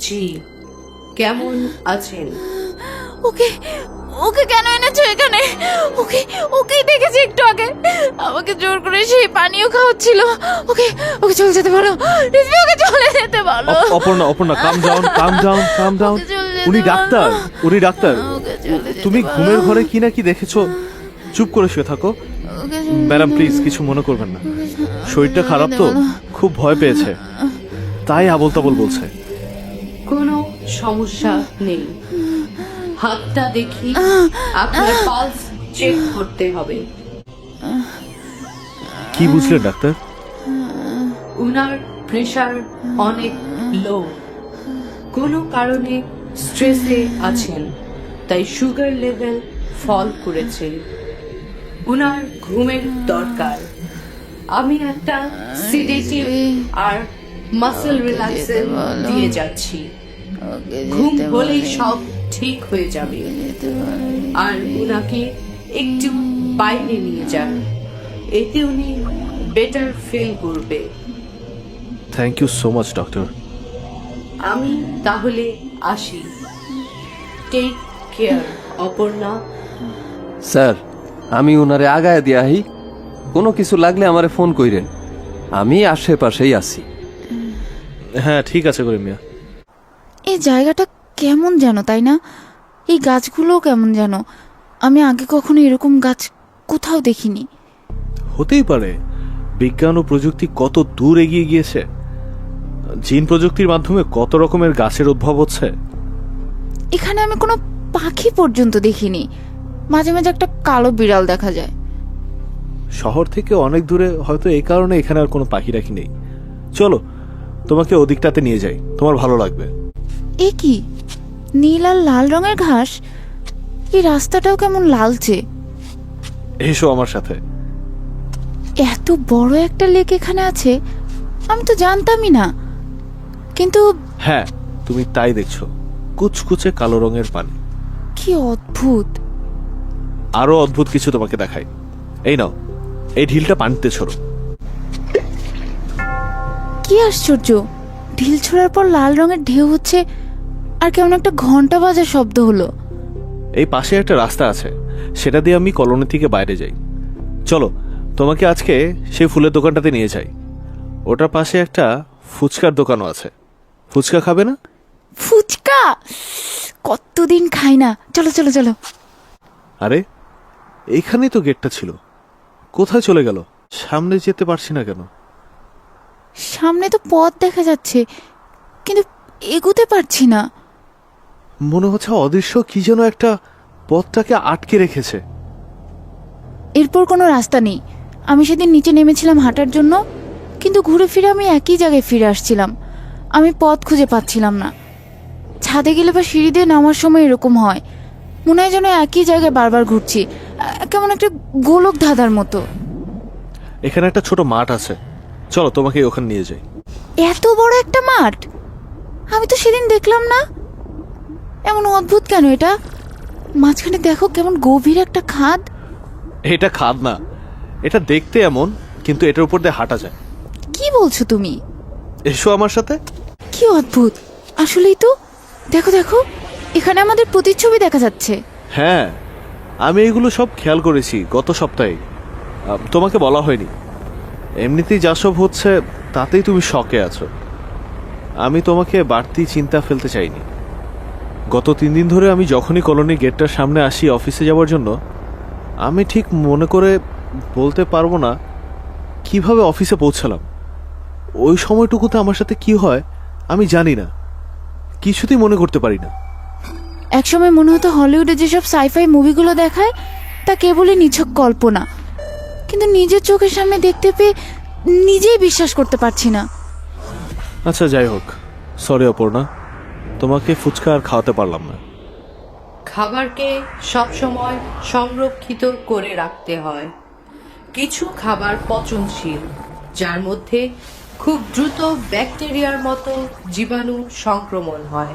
জি, কেমন আছেন? ওকে ওকে কেন এনেছো এখানে? ওকে দেখেছি একটু আগে, আমাকে জোর করে সেই পানীয় খাওয়াচ্ছিল। ওকে চলে যেতে বলো রিজভি, ওকে চলে যেতে বলো। অপর্ণা, কাম ডাউন। ওকে চলে যেতে উনি বলো। ডাক্তার। ওকে চলে যেতে তুমি বলো। ঘুমের ঘরে কি না কি দেখেছো? চুপ করে শুয়ে থাকো। ওকে চলে ম্যাডাম, যেতে প্লিজ বলো। কিছু মনে করবেন না। শরীরটা খারাপ তো, খুব ভয় পেয়েছে, তাই আবল তাবল বলছে। কোনো সমস্যা নেই। হাতটা দেখি, আপনার পালস চেক করতে হবে। কি বুঝলেন ডাক্তার? উনার প্রেশার অনেক লো, কোনো কারণে স্ট্রেসে আছেন, তাই সুগার লেভেল ফল করেছে। উনার ঘুমের দরকার। আমি একটা সিডেটিভ আর মাসেল রিল্যাক্সের দিয়ে যাচ্ছি। ঘুম হলেই সব ঠিক হয়ে যাবে। আর উনাকে একটু বাইরে নিয়ে যান, এতে উনি বেটার ফিল করবে। Thank you so much doctor. আমি তাহলে আসি। Take care Aparna. স্যার, আমি ওনারে আগায় দিয়াহি, কোনো কিছু লাগলে আমারে ফোন কইরেন, আমি আশেপাশেই আছি। হ্যাঁ ঠিক আছে করিম মিয়া। এই জায়গাটা কেমন যেন, তাই না? এই গাছগুলোও কেমন যেন। আমি আগে কখনো এরকম গাছ কোথাও দেখিনি। হতেই পারে, বিজ্ঞান ও প্রযুক্তি কত দূর এগিয়ে গিয়েছে। জিন প্রযুক্তির মাধ্যমে কত রকমের গাছের উদ্ভব হচ্ছে। এখানে আমি কোনো পাখি পর্যন্ত দেখিনি। মাঝে মাঝে একটা কালো বিড়াল দেখা যায়। শহর থেকে অনেক দূরে, হয়তো এই কারণে এখানে আর কোনো পাখি রাখি নেই। চলো তোমাকে ওদিকটাতে নিয়ে যাই, তোমার ভালো লাগবে। এ কি, নীল আর লাল রঙের ঘাস? এই রাস্তাটাও কেমন লালচে। এসো আমার সাথে। এত বড় একটা লেক এখানে আছে, আমি তো জানতামই না। কিন্তু হ্যাঁ তুমি তাই দেখছো, কুচকুচে কালো রঙের পানি। কি অদ্ভুত। আরো অদ্ভুত কিছু তোমাকে দেখাই। এই নাও, এই ঢিলটা পানিতে ছোড়ো। কি আশ্চর্য, ঢিল ছোড়ার পর লাল রঙের ঢেউ হচ্ছে, আর কেমন একটা ঘন্টা বাজার শব্দ হলো। এই পাশে একটা রাস্তা আছে, সেটা দিয়ে আমি কলোনি থেকে বাইরে যাই। চলো তোমাকে আজকে সেই ফুলের দোকানটাতে নিয়ে যাই। ওটার পাশে একটা ফুচকার দোকানও আছে। ফুচকা খাবে না? ফুচকা কতদিন খাই না। চলো চলো চলো। আরে এইখানেই তো গেটটা ছিল, কোথায় চলে গেল? সামনে যেতে পারছি না কেন? সামনে তো পথ দেখা যাচ্ছে, কিন্তু এগোতে পারছি না। মনে হচ্ছে অদৃশ্য কি যেন একটা পথটাকে আটকে রেখেছে। এরপর কোনো রাস্তা নেই। আমি সেদিন নিচে নেমেছিলাম হাঁটার জন্য, কিন্তু ঘুরে ফিরে আমি একই জায়গায় ফিরে আসছিলাম। আমি পথ খুঁজে পাচ্ছিলাম না। ছাদে গেলে বা সিঁড়ি দিয়ে নামার সময় এরকম হয়, মনে হয় যেন একই জায়গায় বারবার ঘুরছি, কেমন একটা গোলক ধাঁধার মতো। এখানে একটা ছোট মাঠ আছে, চলো তোমাকে ওখানে নিয়ে যাই। এত বড় একটা মাঠ আমি তো সেদিন দেখলাম না। এমন অদ্ভুত কেন এটা? মাঝখানে দেখো কেমন গভীর একটা খাদ। এটা খাদ না, এটা দেখতে এমন, কিন্তু এটার উপর দিয়ে হাঁটা যায়। কি বলছো তুমি? এসো আমার সাথে। কি অদ্ভুত, আসলেই তো। দেখো দেখো, এখানে আমাদের প্রতিচ্ছবি দেখা যাচ্ছে। হ্যাঁ আমি এগুলো সব খেয়াল করেছি গত সপ্তাহে, তোমাকে বলা হয়নি। এমনিতেই যা সব হচ্ছে তাতেই তুমি শকে আছো। আমি তোমাকে বাড়তি চিন্তা ফেলতে চাইনি। গত 3 দিন ধরে আমি যখনই কলোনি গেটটার সামনে আসি অফিসে যাওয়ার জন্য, আমি ঠিক মনে করে বলতে পারবো না কিভাবে অফিসে পৌঁছালাম। ওই সময়টুকুতে আমার সাথে কি হয় আমি জানি না, কিছুতেই মনে করতে পারি না। একসময় মনে হতো হলিউডে যেসব সাইফাই মুভিগুলো দেখায় তা কেবলই নিছক কল্পনা, কিন্তু নিজের চোখের সামনে দেখতে পেয়ে নিজেই বিশ্বাস করতে পারছি না। আচ্ছা যাই হোক, সরি অপর্ণা, তোমাকে ফুচকা আর খাওয়াতে পারলাম না। খাবারকে সবসময় সংরক্ষিত করে রাখতে হয়। কিছু খাবার পচনশীল, যার মধ্যে খুব দ্রুত ব্যাকটেরিয়ার মতো জীবাণু সংক্রমণ হয়,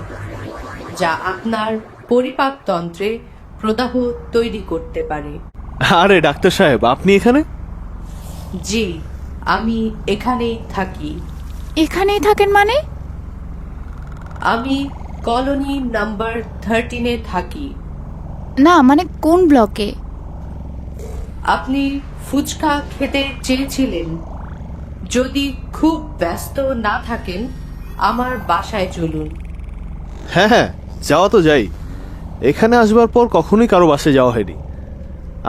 যা আপনার পরিপাকতন্ত্রে প্রদাহ তৈরি করতে পারে। আরে ডাক্তার সাহেব, আপনি এখানে? জি, আমি এখানেই থাকি। এখানেই থাকেন মানে? আমি কলোনি নাম্বার 13-এ থাকি। না মানে কোন ব্লকে? আপনি ফুচকা খেতে চেয়েছিলেন। যদি খুব ব্যস্ত না থাকেন আমার বাসায় চলুন। হ্যাঁ হ্যাঁ, যাওয়া তো যাই। এখানে আসবার পর কখনোই কারো বাসায় যাওয়া হয়নি।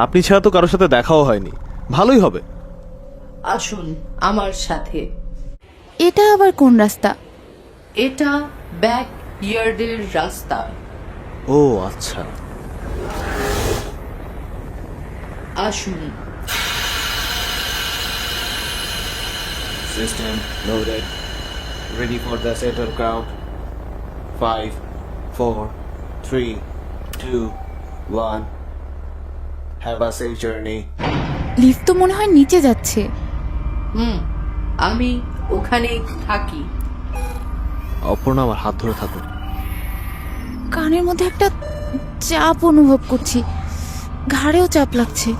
আপনি ছাড়া তো কারোর সাথে দেখাও হয়নি। ভালোই হবে। আসুন আমার সাথে। এটা আবার কোন রাস্তা? এটা ব্যাক ইয়ার্ডের রাস্তা। ও আচ্ছা। আসুন। System loaded. Ready for the settle count. 5, 4, 3, 2, 1. Have a safe journey. Lift তো মনে হয় নিচে যাচ্ছে। আমি ওখানে থাকি। অপর্ণা, আমার হাত ধরে থাকো। কানের মধ্যে একটা চাপ অনুভব করছি, ঘাড়েও চাপ লাগছে।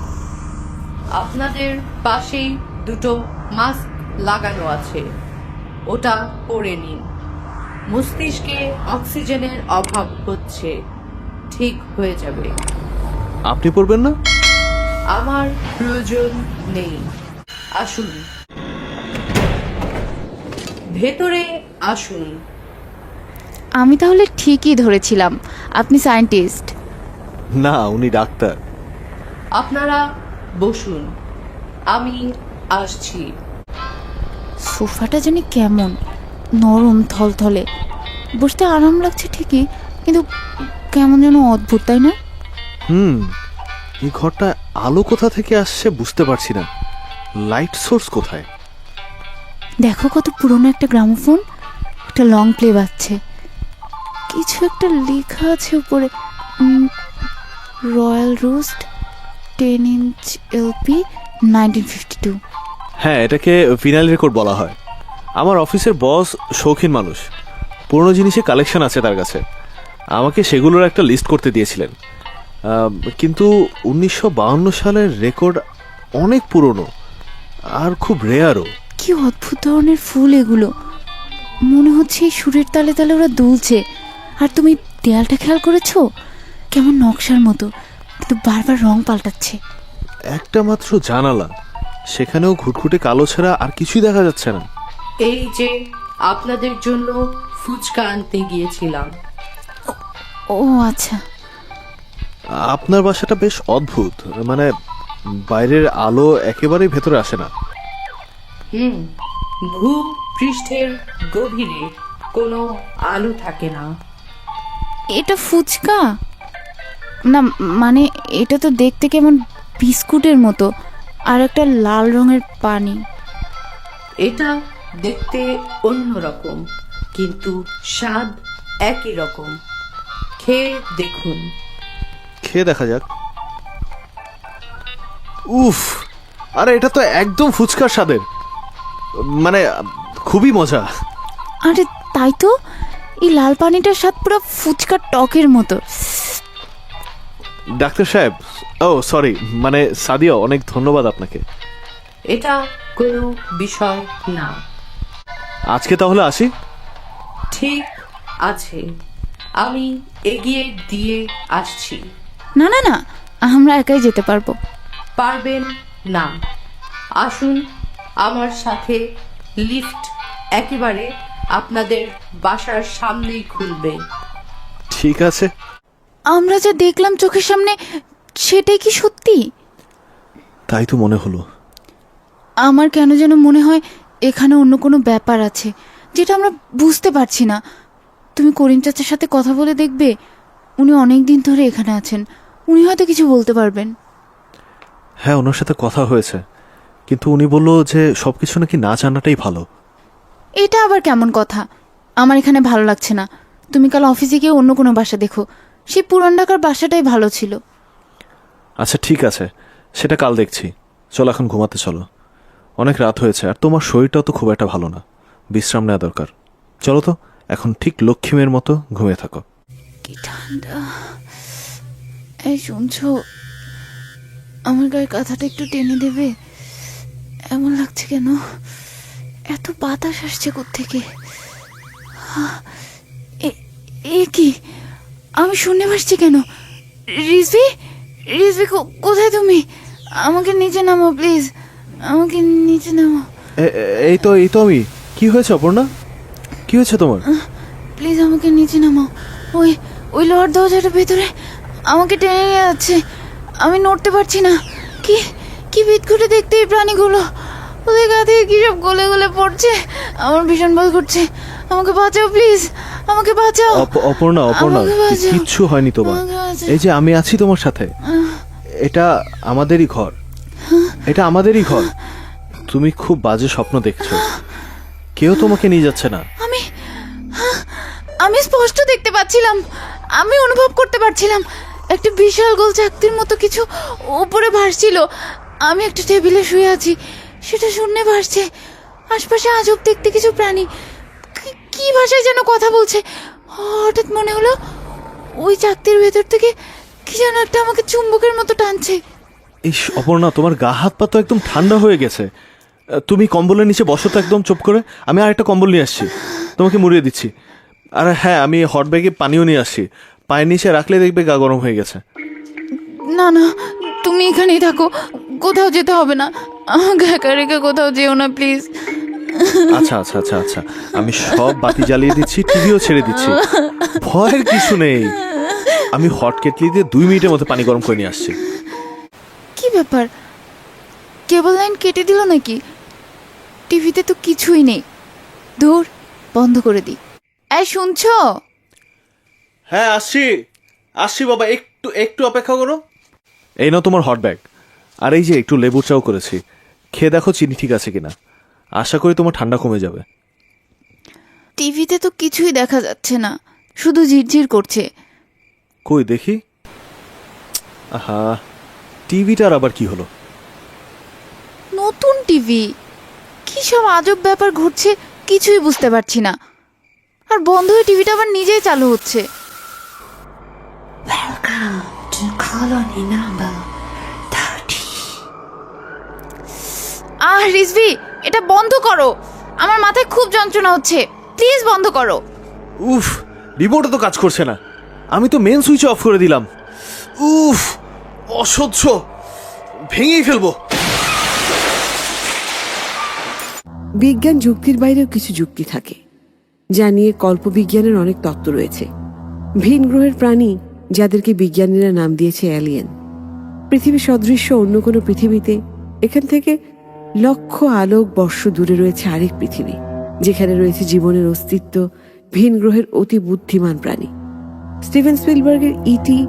আপনাদের পাশেই দুটো মাস্ক লাগানো আছে। ওটা পরে নিন। মস্তিষ্কে অক্সিজেনের অভাব হচ্ছে, ঠিক হয়ে যাবে। আপনি পড়বেন না? আমার প্রয়োজন নেই, আসুন ভেতরে আসুন। আমি তাহলে ঠিকই ধরেছিলাম, আপনি সায়েন্টিস্ট। না, উনি ডাক্তার। আপনারা বসুন, আমি আসছি। সোফাটা জানি কেমন নরম থলথলে, বসতে আরাম লাগছে ঠিকই, কিন্তু কেমন যেন অদ্ভুত, তাই না? এই ঘরটা আলো কোথা থেকে আসছে বুঝতে পারছি না। লাইট সোর্স কোথায়? দেখো কত পুরনো একটা গ্রামোফোন, একটা লং প্লে বাজছে, কিছু একটা লেখা আছে উপরে, রয়্যাল রোস্ট 10 ইঞ্চ এলপি 1952। হ্যাঁ, এটাকে ভিনাইল রেকর্ড বলা হয়। আমার অফিসের বস শৌখিন মানুষ, পুরনো জিনিসের কালেকশন আছে তার কাছে। আমাকে সেগুলোর একটা লিস্ট করতে দিয়েছিলেন। কিন্তু 1952 সালের রেকর্ড অনেক পুরনো আর খুব রেয়ারও। কি অদ্ভুত ধরনের ফুল এগুলো, মনে হচ্ছে এই সুরের তালে তালে ওরা দুলছে। আর তুমি দেয়ালটা খেয়াল করেছো, কেমন নকশার মতো, কিন্তু বারবার রং পাল্টাচ্ছে। একটা মাত্র জানালা, সেখানেও ঘুটঘুটে কালো ছাড়া আর কিছুই দেখা যাচ্ছে না। এই যে আপনাদের জন্য ফুচকা আনতে গিয়েছিলাম। ও আচ্ছা, আপনার বাসাটা বেশ অদ্ভুত, মানে বাইরের আলো একেবারেই ভেতরে আসে না। ভূপৃষ্ঠের গভীরে কোনো আলো থাকে না। এটা ফুচকা না, মানে এটা তো দেখতে কেমন বিস্কুটের মতো, আর একটা লাল রঙের পানি। এটা দেখতে অন্যরকম, কিন্তু স্বাদ একই রকম। খেয়ে দেখুন। খেয়ে দেখা যাক। উফ, আরে এটা তো একদম ফুচকার স্বাদের, মানে খুবই মজা। আরে তাই তো, এই লাল পানিটার স্বাদ পুরো ফুচকার টকের মতো। ডাক্তার সাহেব, ও সরি, মানে সাদিয়া, অনেক ধন্যবাদ আপনাকে। এটা কোনো বিষয় না। আজকে তাহলে আসি। ঠিক আছে, আমি এগিয়ে দিয়ে আসছি। না না না, আমরা একাই যেতে পারবো। পারবেন না, আসুন আমার সাথে। লিফট একেবারে আপনাদের বাসার সামনেই খুলবে। ঠিক আছে। আমরা যা দেখলাম চোখের সামনে, সেটাই কি সত্যি? তাই তো মনে হলো। আমার কেন যেন মনে হয় এখানে অন্য কোনো ব্যাপার আছে, যেটা আমরা বুঝতে পারছি না। তুমি করিম চাচার সাথে কথা বলে দেখবে, উনি অনেক দিন ধরে এখানে আছেন, উনি হয়তো কিছু বলতে পারবেন। হ্যাঁ, ওনার সাথে কথা হয়েছে, কিন্তু উনি বলল যে সবকিছু নাকি না জানাটাই ভালো। এটা আবার কেমন কথা? আমার এখানে ভালো লাগছে না, তুমি কাল অফিসে গিয়ে অন্য কোনো বাসা দেখো। সেই পুরান ঢাকার বাসাটাই ভালো ছিল। আচ্ছা ঠিক আছে, সেটা কাল দেখছি। চলো এখন ঘুমাতে চলো, অনেক রাত হয়েছে, আর তোমার শরীরটাও তো খুব একটা ভালো না, বিশ্রাম নেওয়া দরকার। চলো তো, এখন ঠিক লক্ষ্মীমের মতো ঘুমিয়ে থাকো। কি ঠান্ডা। এই শুনছো, আমার গায়ে কাঁথাটা একটু টেনে দেবে? এমন লাগছে কেন? এত বাতাস আসছে কোত্থেকে? এ কি, আমি শুনতে পারছি কেন? রিজভি, রিজভি কোথায় তুমি? আমাকে নিচে নামো প্লিজ, আমাকে নিচে নামো। এই তো আমি। কি হয়েছে অপর্ণা, কি হয়েছে তোমার? প্লিজ আমাকে নিচে নামাও। ওই লোহার দরজাটার ভেতরে আমাকে টেনে নিয়ে যাচ্ছে, আমি নড়তে পারছি না। কি বিদঘুটে দেখতে এই প্রাণীগুলো, ওদের গা থেকে কি সব গলে গলে পড়ছে, আমার ভীষণ ভয় করছে। আমাকে বাঁচাও প্লিজ, আমাকে বাঁচাও। অপর্ণা, কিচ্ছু হয়নি তোমার। এই যে আমি আছি তোমার সাথে। এটা আমাদেরই ঘর, এটা আমাদেরই ঘর। তুমি খুব বাজে স্বপ্ন দেখছো, কেউ তোমাকে নিয়ে যাচ্ছে না। আমি স্পষ্ট দেখতে পাচ্ছিলাম, আমি অনুভব করতে পারছিলাম একটা বিশাল গোল চাকতির মতো কিছু উপরে ভাসছিল। আমি একটা টেবিলে শুয়ে আছি, সেটা শূন্যে ভাসছে। আশপাশে আজব দেখতে কিছু প্রাণী কি ভাষায় যেন কথা বলছে। হঠাৎ মনে হলো ওই চাকতির ভেতর থেকে কি যেন একটা আমাকে চুম্বকের মতো টানছে। ইস অপর্ণা, তোমার গা হাত পা তো একদম ঠান্ডা হয়ে গেছে। তুমি কম্বলের নিচে বসো তো একদম চুপ করে, আমি আর একটা কম্বল নিয়ে আসছি, তোমাকে মুড়িয়ে দিচ্ছি। আর হ্যাঁ, আমি হট ব্যাগে পানিও নিয়ে আসছি, পায়ের নিচে রাখলে দেখবে গা গরম হয়ে গেছে। না না, তুমি এখানেই থাকো, কোথাও যেতে হবে না। আমাকে একা রেখে কোথাও যেও না প্লিজ। আচ্ছা আচ্ছা আচ্ছা আচ্ছা, আমি সব বাতি জ্বালিয়ে দিচ্ছি, টিভিও ছেড়ে দিচ্ছি, ভয়ের কিছু নেই। আমি হট কেটলি দিয়ে 2 মিনিটের মধ্যে পানি গরম করে নিয়ে আসছি। কি ব্যাপার, কেবল লাইন কেটে দিল নাকি? টিভিতে তো কিছুই নেই। দূর, বন্ধ করে দিই। এই শুনছো? হ্যাঁ আসছি আসছি বাবা, একটু একটু অপেক্ষা করো। এই নাও তোমার হট ব্যাগ, আর এই যে একটু লেবুর চাও করেছি, খেয়ে দেখো চিনি ঠিক আছে কিনা, আশা করি তোমার ঠান্ডা কমে যাবে। টিভিতে তো কিছুই দেখা যাচ্ছে না, শুধু ঝিরঝির করছে। কই দেখি। আহা, টিভিটার আবার কি হলো? নতুন টিভি, কি সব আজব ব্যাপার ঘটছে কিছুই বুঝতে পারছি না। আর বন্ধ হয়ে টিভিটা আবার নিজেই চালু হচ্ছে। Welcome to colony number 30. Rizvi, এটা বন্ধ করো, আমার মাথায় খুব যন্ত্রণা হচ্ছে, প্লিজ বন্ধ করো। উফ, রিমোটও তো কাজ করছে না, আমি তো মেন সুইচ অফ করে দিলাম। উফ, অসহ্য, ভেঙেই ফেলবো। বিজ্ঞান যুক্তির বাইরেও কিছু যুক্তি থাকে, যা নিয়ে কল্পবিজ্ঞানের অনেক তত্ত্ব রয়েছে। ভিন গ্রহের প্রাণী, যাদেরকে বিজ্ঞানীরা নাম দিয়েছে অ্যালিয়েন, পৃথিবী সদৃশ্য অন্য কোনো পৃথিবীতে, এখান থেকে লক্ষ আলোক বর্ষ দূরে রয়েছে আরেক পৃথিবী, যেখানে রয়েছে জীবনের অস্তিত্ব, ভিন গ্রহের অতি বুদ্ধিমান প্রাণী। স্টিভেন স্পিলবার্গের ইটি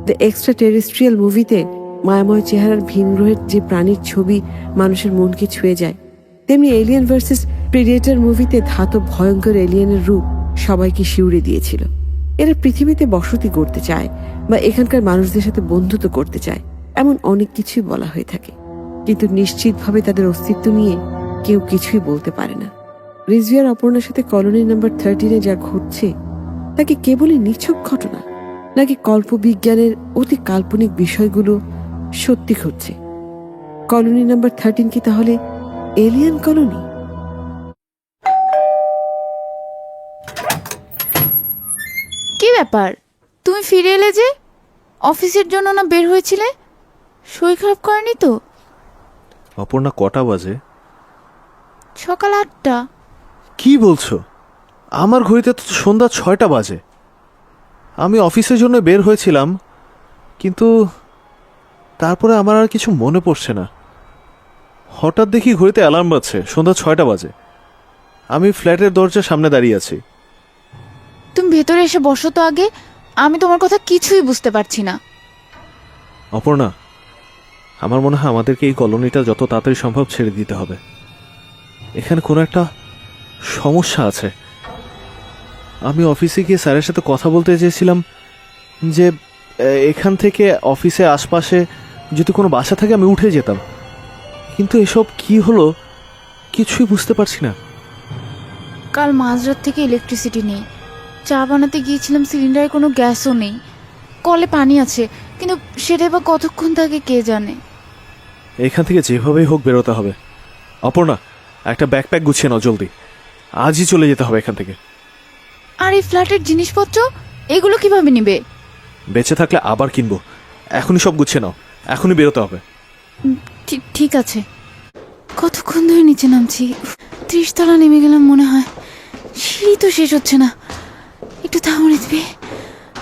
দ্য এক্সট্রা টেরেস্ট্রিয়াল মুভিতে মায়াময় চেহারার ভিন গ্রহের যে প্রাণীর ছবি মানুষের মনকে ছুঁয়ে যায়, তেমনি এলিয়েন ভার্সেস প্রেডিয়েটর মুভিতে ধাতব ভয়ঙ্কর এলিয়েনের রূপ সবাইকে শিউরে দিয়েছিল। এরা পৃথিবীতে বসতি করতে চায় বা এখানকার মানুষদের সাথে বন্ধুত্ব করতে চায়, এমন অনেক কিছুই বলা হয়ে থাকে, কিন্তু নিশ্চিতভাবে তাদের অস্তিত্ব নিয়ে কেউ কিছুই বলতে পারে না। রিজভিয়ার অপর্ণার সাথে কলোনি নাম্বার 13-এ যা ঘটছে তা কি কেবলই নিছক ঘটনা, নাকি কল্পবিজ্ঞানের অতি কাল্পনিক বিষয়গুলো সত্যি ঘটছে? কলোনি নাম্বার 13 কি তাহলে এলিয়েন কলোনি? কি ব্যাপার, তুমি ফিরে এলে যে? অফিসের জন্য না বের হয়েছিলে? শরীর খারাপ করেনি তো? অপর্ণা, কটা বাজে? সকাল 8টা। কি বলছো? আমার ঘড়িতে তো সন্ধ্যা 6টা বাজে। আমি অফিসের জন্য বের হয়েছিলাম, কিন্তু তারপরে আমার আর কিছু মনে পড়ছে না। হঠাৎ দেখি ঘড়িতে অ্যালার্ম বাজছে, সন্ধ্যা 6টা বাজে। আমি ফ্ল্যাটের দরজার সামনে দাঁড়িয়ে আছি। তুমি ভেতরে এসে বসো তো আগে, আমি তোমার কথা কিছুই বুঝতে পারছি না। অপর্ণা, আমার মনে হয় আমাদেরকে এই কলোনিটা যত তাড়াতাড়ি সম্ভব ছেড়ে দিতে হবে। এখানে কোনো একটা সমস্যা আছে। আমি অফিসে গিয়ে স্যারের সাথে কথা বলতে চেয়েছিলাম যে এখান থেকে অফিসে আশপাশে যদি কোনো বাসা থাকে আমি উঠে যেতাম, কিন্তু এসব কি হলো কিছুই বুঝতে পারছি না। কাল মাঝরাত থেকে ইলেকট্রিসিটি নেই, চা বানাতে গিয়েছিলাম, সিলিন্ডারে কোনো গ্যাসও নেই, কলে পানি আছে কিন্তু সেটা বা কতক্ষণ থাকে কে জানে। এখান থেকে যেভাবেই হোক বেরোতে হবে। অপর্ণা, একটা ব্যাকপ্যাক গুছিয়ে নাও জলদি, আজই চলে যেতে হবে এখান থেকে। আর এই ফ্ল্যাটের জিনিসপত্র এগুলো কিভাবে নিবে? বেঁচে থাকলে আবার কিনবো, এখনই সব গুছিয়ে নাও, এখনই বেরোতে হবে। ঠিক আছে। কতক্ষণ ধরে নিচে নামছি, 30 তলা নেমে গেলাম মনে হয়, সিঁড়ি তো শেষ হচ্ছে না। একটু থামড়ে দিবে,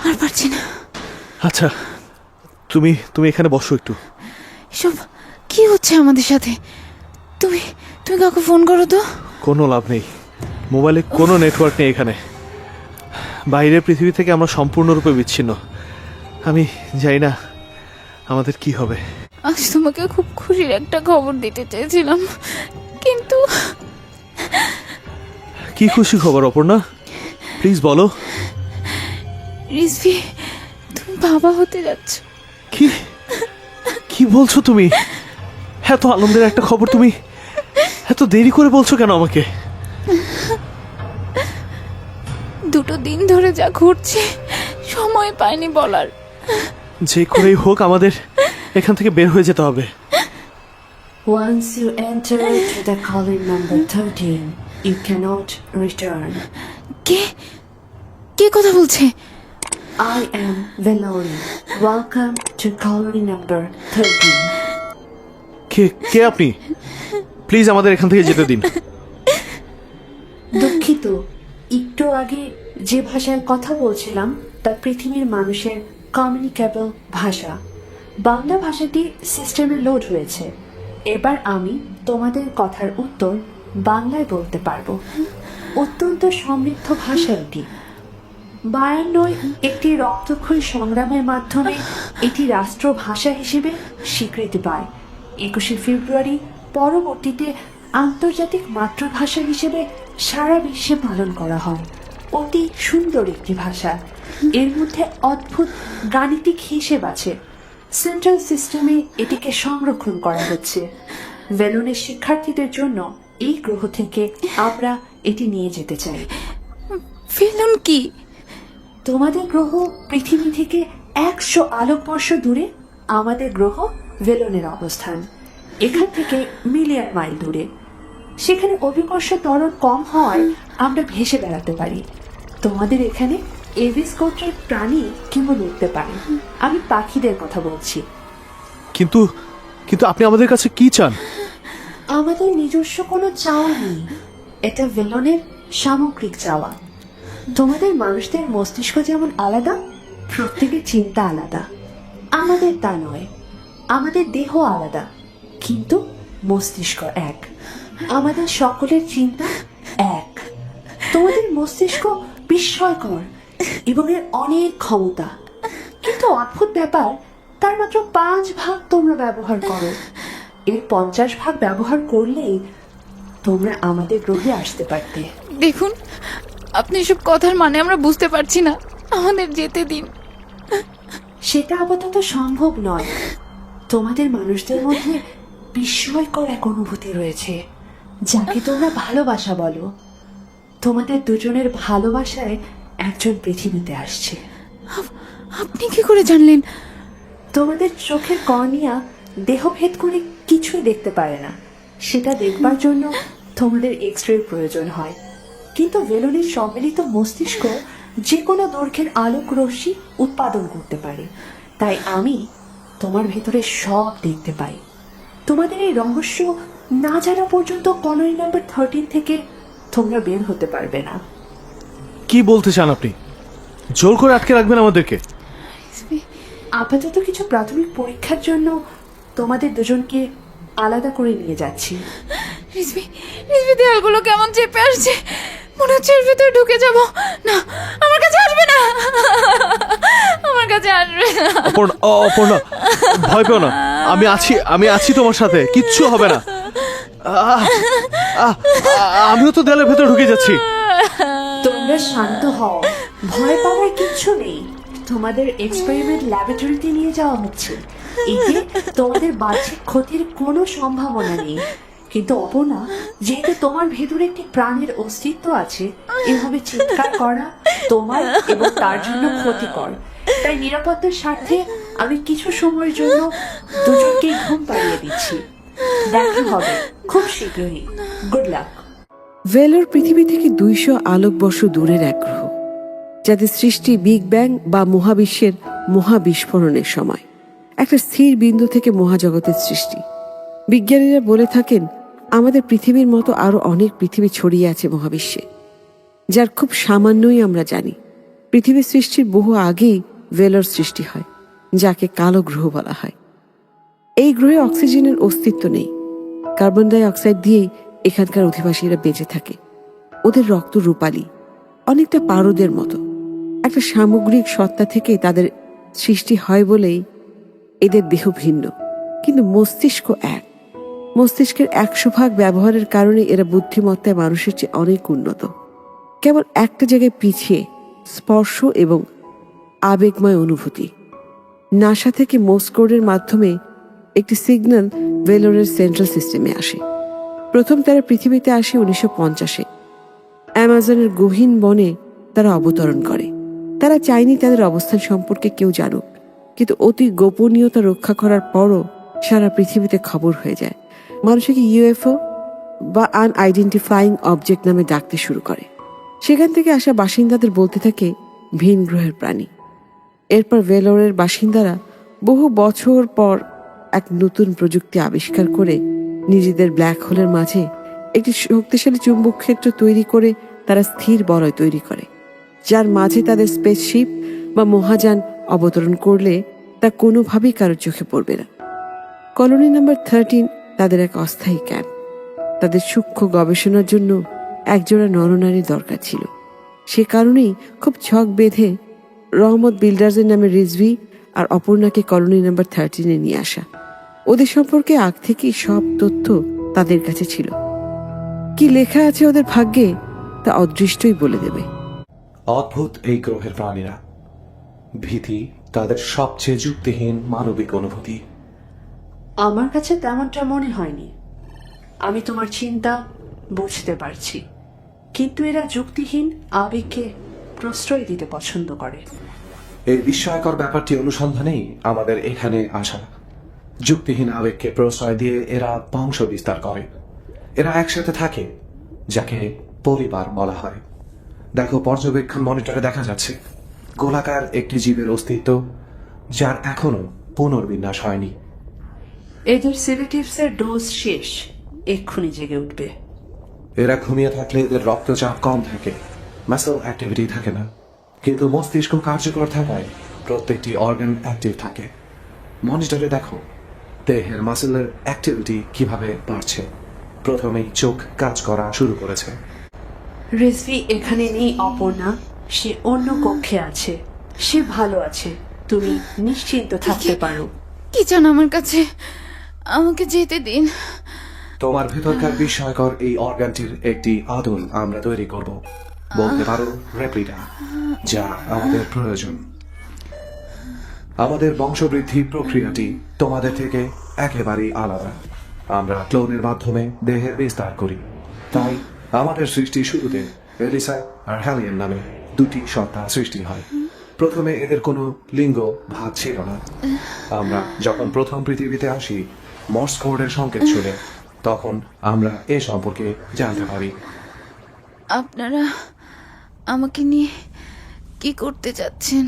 আর পারছি না। আচ্ছা, তুমি তুমি এখানে বসো একটু। এসব কি হচ্ছে আমাদের সাথে? তুমি তুমি কাউকে ফোন করো তো। কোনো লাভ নেই, মোবাইলে কোনো নেটওয়ার্ক নেই এখানে। বাইরের পৃথিবী থেকে আমরা সম্পূর্ণরূপে বিচ্ছিন্ন। আমি জানি না আমাদের কি হবে। আজ তোমাকে খুব খুশির একটা খবর দিতে চেয়েছিলাম, কিন্তু কি খুশি খবর অপর্ণা, প্লিজ বলো। রিজভি, তুমি বাবা হতে যাচ্ছ। কি কি বলছো তুমি? এত আনন্দের একটা খবর তুমি এত দেরি করে বলছো কেন আমাকে? 2 দিন ধরে যা ঘটছে সময় পাইনি বলার। যে করেই হোক আমাদের এখান থেকে বের হয়ে যেতে হবে। Once you enter to the colony number 13, you cannot return. কে কে কথা বলছে? I am Velori. Welcome to colony number 13. কে কে আপনি? প্লিজ আমাদের এখান থেকে যেতে দিন। দুঃখিত, একটু আগে যে ভাষায় কথা বলছিলাম তা পৃথিবীর মানুষের কমিউনিকেবল ভাষা। বাংলা ভাষাটি সিস্টেমে লোড হয়েছে। এবার আমি তোমাদের কথার উত্তর বাংলায় বলতে পারবো। অত্যন্ত সমৃদ্ধ ভাষা এটি। 92 একটি রক্তক্ষয়ী সংগ্রামের মাধ্যমে এটি রাষ্ট্রভাষা হিসেবে স্বীকৃতি পায়। 21শে ফেব্রুয়ারি পরবর্তীতে আন্তর্জাতিক মাতৃভাষা হিসেবে সারা বিশ্বে পালন করা হয়। অতি সুন্দর একটি ভাষা। এর মধ্যে অদ্ভুত গাণিতিক হিসেব আছে। সেন্ট্রাল সিস্টেমে এটিকে সংরক্ষণ করা হচ্ছে। ভেলনের শিক্ষার্থীদের জন্য এই গ্রহ থেকে আমরা এটি নিয়ে যেতে চাই। ফেলুন কি? তোমাদের গ্রহ পৃথিবী থেকে 100 আলোকবর্ষ দূরে আমাদের গ্রহ ভেলনের অবস্থান। এখান থেকে মিলিয়ন মাইল দূরে। সেখানে অভিকর্ষ ত্বরণ কম হওয়ায় আমরা ভেসে বেড়াতে পারি। তোমাদের এখানে এভিস গোত্রের প্রাণী কেবল উঠতে পারে। আমি পাখিদের কথা বলছি। কিন্তু কিন্তু আপনি আমাদের কাছে কি চান? আমাদের নিজস্ব কোনো চাওয়া নেই। এটা ভেলনের সামগ্রিক চাওয়া। তোমাদের মানুষদের মস্তিষ্ক যেমন আলাদা, প্রত্যেকের চিন্তা আলাদা। আমাদের তা নয়। আমাদের দেহ আলাদা, কিন্তু মস্তিষ্ক এক। আমাদের সকলের চিন্তা এক। তোমাদের মস্তিষ্ক বিস্ময়কর এবং এর অনেক ক্ষমতা, কিন্তু অদ্ভুত ব্যাপার, তার মাত্র 5 ভাগ তোমরা ব্যবহার করো। এর 50 ভাগ ব্যবহার করলেই তোমরা আমাদের গ্রহে আসতে পারতে। দেখুন, আপনি এসব কথার মানে আমরা বুঝতে পারছি না। আমাদের যেতে দিন। সেটা আপাতত সম্ভব নয়। তোমাদের মানুষদের মধ্যে বিস্ময়কর এক অনুভূতি রয়েছে, যাকে তোমরা ভালোবাসা বলো। তোমাদের দুজনের ভালোবাসায় একজন পৃথিবীতে আসছে। আপনি কি করে জানলেন? তোমাদের চোখের কর্নিয়া দেহভেদ করে কিছুই দেখতে পারে না। সেটা দেখবার জন্য তোমাদের এক্স-রে প্রয়োজন হয়। কিন্তু ভেলনের সম্মিলিত মস্তিষ্ক যে কোনো দৈর্ঘ্যের আলোক রশ্মি উৎপাদন করতে পারে। তাই আমি তোমার ভেতরে সব দেখতে পাই। তোমাদের এই রহস্য না জানা পর্যন্ত কলোনি নাম্বার 13 থেকে তোমরা বের হতে পারবে না। কি বলতে চান আপনি? জোর করে আটকে রাখবেন আমাদেরকে? আপাতত কিছু প্রাথমিক পরীক্ষার জন্য তোমাদের দুজনকে আলাদা করে নিয়ে যাচ্ছি। রিজভি, দেয়ালগুলো কেমন চেপে আসছে। মনে হচ্ছে এর ভিতরে ঢুকে যাব। না, আমার কাছে আসবে না। আমার কাছে আসবে না। অপর্ণা, ভয় পেও না। আমি আছি তোমার সাথে। কিচ্ছু হবে না। আমিও তো দেয়ালের ভেতরে ঢুকে যাচ্ছি। তোমরা শান্ত হও। ভয় পাওয়ার কিচ্ছু নেই। তোমাদের এক্সপেরিমেন্ট ল্যাবরেটরিতে নিয়ে যাওয়া হচ্ছে। এতে তোমাদের বাহ্যিক ক্ষতির কোনো সম্ভাবনা নেই। কিন্তু অপর্ণা, যেহেতু তোমার ভেতরে একটি প্রাণের অস্তিত্ব আছে, এভাবে চিৎকার করা তোমার এবং তার জন্য ক্ষতিকর। তাই নিরাপত্তার স্বার্থে আমি কিছু সময়ের জন্য দুজনকেই ঘুম পাড়িয়ে দিচ্ছি। দেখা হবে খুব শীঘ্রই। Good luck. ভেলোর পৃথিবী থেকে 200 আলোকবর্ষ দূরের এক গ্রহ, যাদের সৃষ্টি বিগ ব্যাং বা মহাবিশ্বের মহাবিস্ফোরণের সময়। একটা স্থির বিন্দু থেকে মহাজগতের সৃষ্টি। বিজ্ঞানীরা বলে থাকেন আমাদের পৃথিবীর মতো আরো অনেক পৃথিবী ছড়িয়ে আছে মহাবিশ্বে, যার খুব সামান্যই আমরা জানি। পৃথিবীর সৃষ্টির বহু আগেই ভেলোর সৃষ্টি হয়, যাকে কালো গ্রহ বলা হয়। এই গ্রহে অক্সিজেনের অস্তিত্ব নেই। কার্বন ডাই অক্সাইড দিয়েই এখানকার অধিবাসীরা বেঁচে থাকে। ওদের রক্ত রূপালী, অনেকটা পারদের মতো। একটা সামগ্রিক সত্তা থেকে তাদের সৃষ্টি হয় বলেই এদের দেহ ভিন্ন, কিন্তু মস্তিষ্ক এক। মস্তিষ্কের 100 ভাগ ব্যবহারের কারণে এরা বুদ্ধিমত্তায় মানুষের চেয়ে অনেক উন্নত। কেবল একটা জায়গায় পিছিয়ে, স্পর্শ এবং আবেগময় অনুভূতি। নাসা থেকে মোর্স মাধ্যমে একটি সিগন্যাল ভেলোরের সেন্ট্রাল সিস্টেমে আসে। প্রথম তারা পৃথিবীতে আসে 1950-এ। অ্যামাজনের গহীন বনে তারা অবতরণ করে। তারা চায়নি তাদের অবস্থান সম্পর্কে কেউ জানুক, কিন্তু অতি গোপনীয়তা রক্ষা করার পরও সারা পৃথিবীতে খবর হয়ে যায় মানুষকে ইউএফও বা আনআইডেন্টিফাইং অবজেক্ট নামে ডাকতে শুরু করে। সেখান থেকে আসা বাসিন্দাদের বলতে থাকে ভিন গ্রহের প্রাণী। এরপর ভেলোরের বাসিন্দারা বহু বছর পর এক নতুন প্রযুক্তি আবিষ্কার করে নিজেদের ব্ল্যাক হোলের মাঝে একটি শক্তিশালী চুম্বক ক্ষেত্র তৈরি করে তারা স্থির বলয় তৈরি করে, যার মাঝে তাদের স্পেসশিপ বা মহাযান অবতরণ করলে তা কোনোভাবেই কারোর চোখে পড়বে না। কলোনি নাম্বার 13 তাদের এক অস্থায়ী ক্যাম্প। তাদের সূক্ষ্ম গবেষণার জন্য একজোড়া নরনারীর দরকার ছিল। সে কারণেই খুব ছক বেঁধে রহমত বিল্ডার্সের নামে রিজভি আর অপর্ণাকে কলোনি নাম্বার 13 নিয়ে আসা। ওদের সম্পর্কে আগ থেকেই সব তথ্য তাদের কাছে ছিল। কি লেখা আছে ওদের ভাগ্যে তা অদৃষ্টই বলে দেবে। অদ্ভুত এই গ্রহের প্রাণীরা, ভীতি তাদের সবচেয়ে যুক্তিহীন মানবিক অনুভূতি। আমার কাছে তেমনটা মনে হয়নি। আমি তোমার চিন্তা বুঝতে পারছি, কিন্তু এরা যুক্তিহীন আবেগকে প্রশ্রয় দিতে পছন্দ করে। এই বিস্ময়কর ব্যাপারটি অনুসন্ধানেই আমাদের এখানে আসা। যুক্তিহীন আবেগকে প্রশ্রয় দিয়ে এরা বংশ বিস্তার করে। এরা একসাথে থাকে, যাকে পরিবার বলা হয়। দেখো, পর্যবেক্ষণ মনিটরে দেখা যাচ্ছে গোলাকার একটি জীবের অস্তিত্ব, যার এখনো পুনর্বিন্যাস হয়নি। এদের সিলেটিভসের ডোজ শেষ, এক্ষুনি জেগে উঠবে। এরা ঘুমিয়ে থাকলে এদের রক্তচাপ কম থাকে, মাসল অ্যাক্টিভিটি থাকে না, কিন্তু মস্তিষ্ক কার্যকর থাকায় প্রত্যেকটি অর্গান অ্যাক্টিভ থাকে। মনিটরে দেখো দেহের মাসেলের অ্যাক্টিভিটি কিভাবে বাড়ছে। প্রথমেই চোখ কাজ করা শুরু করেছে। রিজভি এখানে নেই অপর্ণা, সে অন্য কক্ষে আছে। সে ভালো আছে, তুমি নিশ্চিন্ত থাকতে পারো। কি চান আমার কাছে? আমাকে যেতে দিন। তোমার ভেতরকার বিস্ময়কর এই অর্গানটির একটি আদল আমরা তৈরি করব, বলতে পারো রেপ্লিকা, যা আমাদের প্রয়োজন। আমাদের বংশবৃদ্ধি প্রক্রিয়াটি তোমাদের থেকে একেবারেই আলাদা। আমরা ক্লোনের মাধ্যমে দেহের বিস্তার করি। তাই আমাদের সৃষ্টি শুরুতে এলিসা আর হ্যালিয়ান নামে দুটি সত্তা সৃষ্টি হয়। প্রথমে এদের কোনো লিঙ্গ ভাগ ছিল না। আমরা যখন প্রথম পৃথিবীতে আসি, মর্স কোডের সংকেত শুনে, তখন আমরা এ সম্পর্কে জানতে পারি। আপনারা আমাকে নিয়ে কি করতে যাচ্ছেন?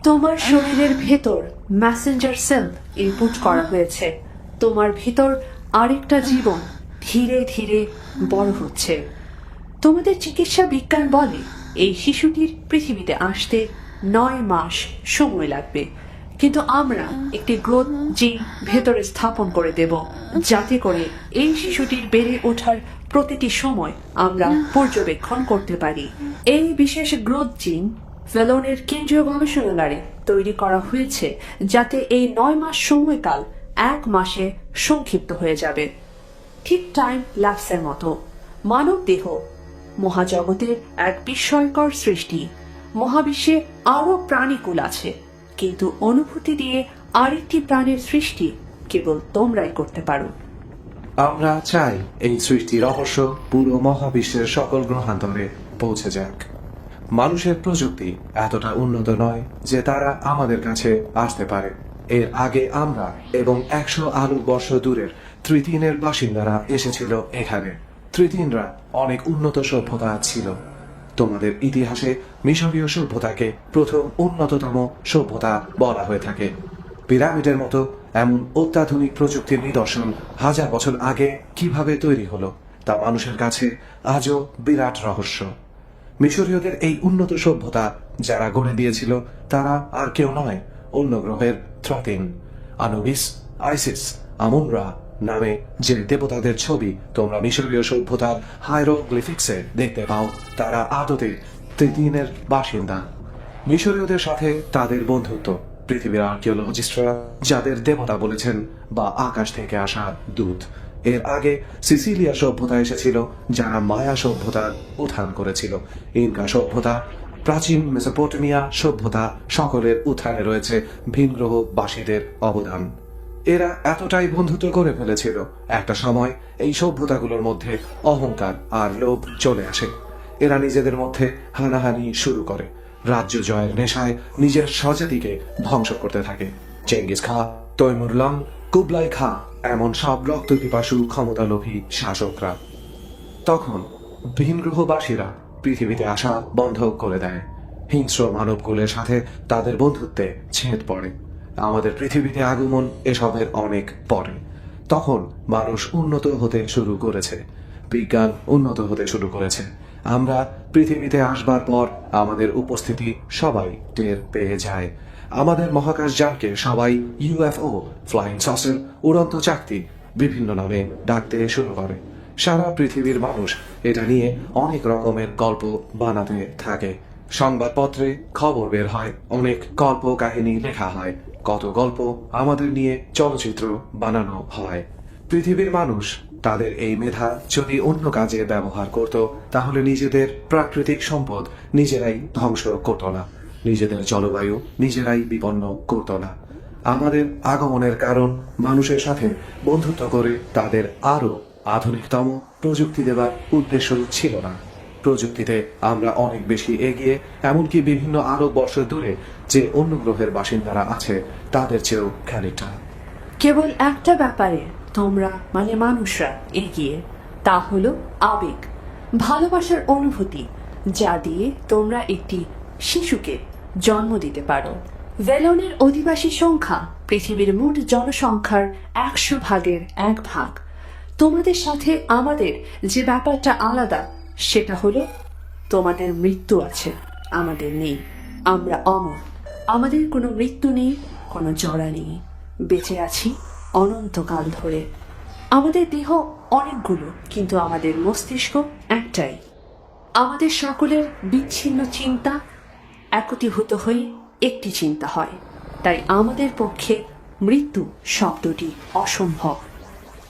তোমার শরীরের ভেতর মেসেঞ্জার সেল ইনপুট করা হয়েছে। তোমার ভেতর আরেকটা জীবন ধীরে ধীরে বড় হচ্ছে। তোমাদের চিকিৎসা বিজ্ঞান বলে এই শিশুটির পৃথিবীতে আসতে 9 মাস সময় লাগবে, কিন্তু আমরা একটি গ্রোথ জিন ভেতরে স্থাপন করে দেব, যাতে করে এই শিশুটির বেড়ে ওঠার প্রতিটি সময় আমরা পর্যবেক্ষণ করতে পারি। এই বিশেষ গ্রোথ জিন ভেলোনের কেন্দ্রীয় গবেষণাগারে তৈরি করা হয়েছে, যাতে এই 9 মাস সময়কাল 1 মাসে সংক্ষিপ্ত হয়ে যাবে, ঠিক টাইম ল্যাপসের মতো। মানব দেহ মহাজগতের এক বিস্ময়কর সৃষ্টি। মহাবিশ্বে আরো প্রাণীকুল আছে, কিন্তু অনুভূতি দিয়ে আরেকটি প্রাণের সৃষ্টি কেবল তোমরাই করতে পারো। আমরা চাই এই সৃষ্টি রহস্য পুরো মহাবিশ্বের সকল গ্রহান্তরে পৌঁছে যাক। মানুষের প্রযুক্তি এতটা উন্নত নয় যে তারা আমাদের কাছে আসতে পারে। এর আগে আমরা এবং 100 আলোকবর্ষ দূরের তৃতীনের বাসিন্দারা এসেছিল এখানে। তৃতীনরা অনেক উন্নত সভ্যতা ছিল। তোমাদের ইতিহাসে মিশরীয় সভ্যতাকে প্রথম উন্নততম সভ্যতা বলা হয়ে থাকে। পিরামিডের মতো এমন অত্যাধুনিক প্রযুক্তির নিদর্শন 1000 বছর আগে কিভাবে তৈরি হলো তা মানুষের কাছে আজও বিরাট রহস্য। মিশরীয়দের এই উন্নত সভ্যতা যারা গড়ে দিয়েছিল তারা আর কেউ নয়, অন্য গ্রহের থ্রাতিন, আনুবিস, আইসিস, আমুনরা নামে যে দেবতাদের ছবি তোমরা মিশরীয় সভ্যতার হাইরোগ্লিফিক্সে দেখতে পাও, তারা আদতে তৃতীনের বাসিন্দা। মিশরীয়দের সাথে তাদের বন্ধুত্ব পৃথিবীর আর্কিওলজিস্টরা যাদের দেবতা বলেছেন বা আকাশ থেকে আসা দূত। এর আগে সিসিলিয়া সভ্যতা এসেছিল, যারা মায়া সভ্যতার উত্থান করেছিল। ইনকা সভ্যতা, প্রাচীন মেসোপটেমিয়া সভ্যতা, সকলের উত্থানে রয়েছে ভিনগ্রহবাসীদের অবদান। এরা এতটাই বন্ধুত্ব করে ফেলেছিল, একটা সময় এই সভ্যতাগুলোর মধ্যে অহংকার আর লোভ চলে আসে। এরা নিজেদের মধ্যে হানাহানি শুরু করে, রাজ্য জয়ের নেশায় নিজের স্বজাতিকে ধ্বংস করতে থাকে। চেঙ্গিস খা, তৈমুর লং, কুবলাই খা এমন সব রক্ত পিপাসু ক্ষমতালোভী শাসকরা। তখন ভিনগ্রহবাসীরা পৃথিবীতে আসা বন্ধ করে দেয়। হিংস্র মানবকুলের সাথে তাদের বন্ধুত্বে ছেদ পড়ে। আমাদের পৃথিবীতে আগমন এসবের অনেক পরে। তখন মানুষ উন্নত হতে শুরু করেছে, বিজ্ঞান উন্নত হতে শুরু করেছে। আমরা পৃথিবীতে আসবার পর আমাদের উপস্থিতি সবাই টের পেয়ে যায়। আমাদের মহাকাশযানকে সবাই ইউএফও, ফ্লাইং সসের, উড়ন্ত চাকতি বিভিন্ন নামে ডাকতে শুরু করে। সারা পৃথিবীর মানুষ এটা নিয়ে অনেক রকমের গল্প বানাতে থাকে। সংবাদপত্রে খবর বের হয়, অনেক গল্প কাহিনী লেখা হয়, কত গল্প আমাদের নিয়ে চলচ্চিত্র বানানো হয়। পৃথিবীর মানুষ তাদের এই মেধা যদি অন্য কাজে ব্যবহার করত, তাহলে নিজেদের প্রাকৃতিক সম্পদ নিজেরাই ধ্বংস করত না, নিজেদের জলবায়ু নিজেরাই বিপন্ন করত না। আমাদের আগমনের কারণ মানুষের সাথে বন্ধুত্ব করে তাদের আরো আধুনিকতম প্রযুক্তি দেওয়ার উদ্দেশ্য ছিল না। প্রযুক্তিতে আমরা অনেক বেশি এগিয়ে, এমনকি বিভিন্ন আরব বর্ষ দূরে যে অন্য গ্রহের বাসিন্দারা আছে তাদের চেয়েও খানিকটা। কেবল একটা ব্যাপারে তোমরা মানে মানুষরা এগিয়ে, তা হলো আবেগ, ভালোবাসার অনুভূতি, যা দিয়ে তোমরা একটি শিশুকে জন্ম দিতে পারো। ভেলনের অধিবাসী সংখ্যা পৃথিবীর মোট জনসংখ্যার 100 ভাগের 1 ভাগ। তোমাদের সাথে আমাদের যে ব্যাপারটা আলাদা, সেটা হলো তোমাদের মৃত্যু আছে, আমাদের নেই। আমরা অমর, আমাদের কোনো মৃত্যু নেই, কোনো জরা নেই। বেঁচে আছি অনন্তকাল ধরে। আমাদের দেহ অনেকগুলো, কিন্তু আমাদের মস্তিষ্ক একটাই। আমাদের সকলের বিচ্ছিন্ন চিন্তা একীভূত হয়ে একটি চিন্তা হয়। তাই আমাদের পক্ষে মৃত্যু শব্দটি অসম্ভব।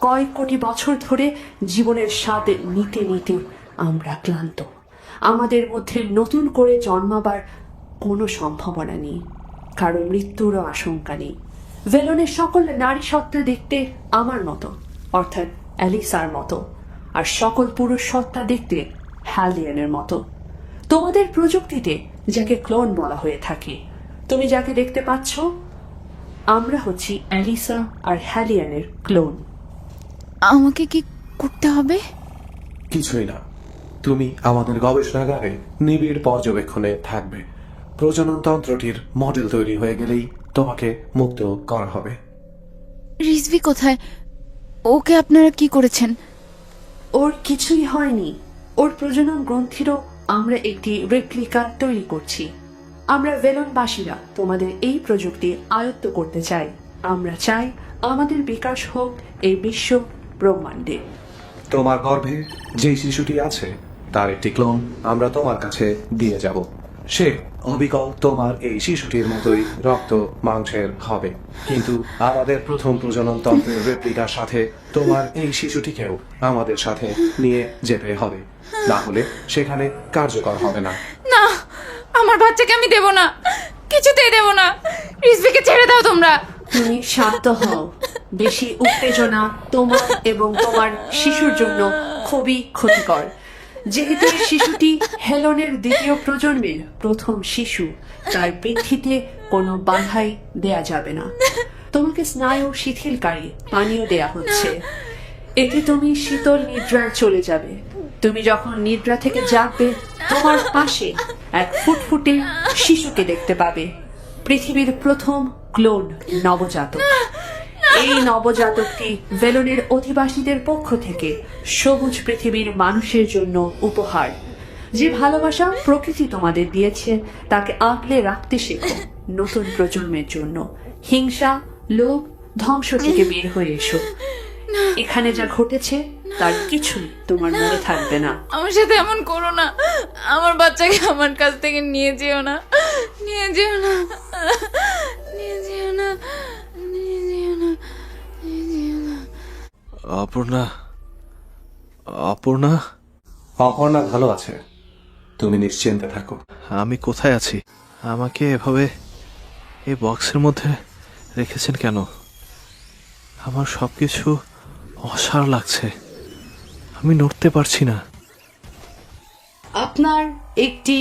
কয়েক কোটি বছর ধরে জীবনের স্বাদ নিতে নিতে আমরা ক্লান্ত। আমাদের মধ্যে নতুন করে জন্মাবার কোনো সম্ভাবনা নেই, কারণ মৃত্যুরও আশঙ্কা নেই। ভেলনের সকল নারী সত্তা দেখতে আমার মতো, অর্থাৎ অ্যালিসার মতো, আর সকল পুরুষ সত্তা দেখতে হ্যালিয়ানের মতো। তোমাদের প্রযুক্তিতে যাকে ক্লোন বলা হয়ে থাকে, তুমি যাকে দেখতে পাচ্ছ, আমরা হচ্ছি অ্যালিসা আর হ্যালিয়ানের ক্লোন। আমাকে কি করতে হবে? কিছুই না, তুমি আমাদের গবেষণাগারে নিবিড় পর্যবেক্ষণে থাকবে। প্রজননতন্ত্রটির মডেল তৈরি হয়ে গেলেই তোমাকে মুক্ত করা হবে। রিজভি কোথায়? ওকে আপনারা কি করেছেন? ওর কিছুই হয়নি। ওর প্রজনন গ্রন্থিরও আমরা একটি রেপ্লিকা তৈরি করছি। আমরা ভেলনবাসীরা তোমাদের এই প্রযুক্তি আয়ত্ত করতে চাই। আমরা চাই আমাদের বিকাশ হোক এই বিশ্ব ব্রহ্মাণ্ডে। তোমার গর্ভে যে শিশুটি আছে তার একটি ক্লোন আমরা তোমার কাছে দিয়ে যাব। সে অবিকল তোমার এই শিশুটির মতোই রক্ত মাংসের হবে, কিন্তু আমাদের প্রথম প্রজননতন্ত্রের রেপ্লিকার সাথে তোমার এই শিশুটিকেও আমাদের সাথে নিয়ে যেতে হবে, না হলে সেখানে কার্যকর হবে না। না, আমার বাচ্চাকে আমি দেব না, কিছুতেই দেব না। রিজভিকে ছেড়ে দাও তোমরা। তুমি শান্ত হও। বেশি উত্তেজনা তোমার এবং তোমার শিশুর জন্য খুবই ক্ষতিকর। যেহেতু শিশুটি হেলনের দ্বিতীয় প্রজন্মের প্রথম শিশু, তার বৃদ্ধিতে কোনো বাধাই দেয়া যাবে না। তোমাকে স্নায়ু শিথিলকারী পানীয় দেয়া হচ্ছে। এতে তুমি শীতল নিদ্রায় চলে যাবে। তুমি যখন নিদ্রা থেকে জাগবে, তোমার পাশে এক ফুটফুটে শিশুকে দেখতে পাবে, পৃথিবীর প্রথম ক্লোন নবজাতক। এই নবজাতকটি ভেলনের অধিবাসীদের পক্ষ থেকে সবুজ পৃথিবীর মানুষের জন্য উপহার। যে ভালোবাসা প্রকৃতি তোমাদের দিয়েছে তাকে আগলে রাখতে শেখো নতুন প্রজন্মের জন্য। হিংসা, লোভ, ধ্বংস থেকে বের হয়ে এসো। এখানে যা ঘটেছে তার কিছুই তোমার মনে থাকবে না। আমার সাথে এমন করো না। আমার বাচ্চাকে আমার কাছ থেকে নিয়ে যেও না, নিয়ে যেও না, নিয়ে যেও না, নিয়ে যেও না, নিয়ে যেও না। অপর্ণা, অপর্ণা, অপর্ণা ভালো আছে, তুমি নিশ্চিন্তে থাকো। আমি কোথায় আছি? আমাকে এভাবে এই বক্সের মধ্যে রেখেছেন কেন? আমার সবকিছু অসাড় লাগছে, আমি নড়তে পারছি না। আপনার একটি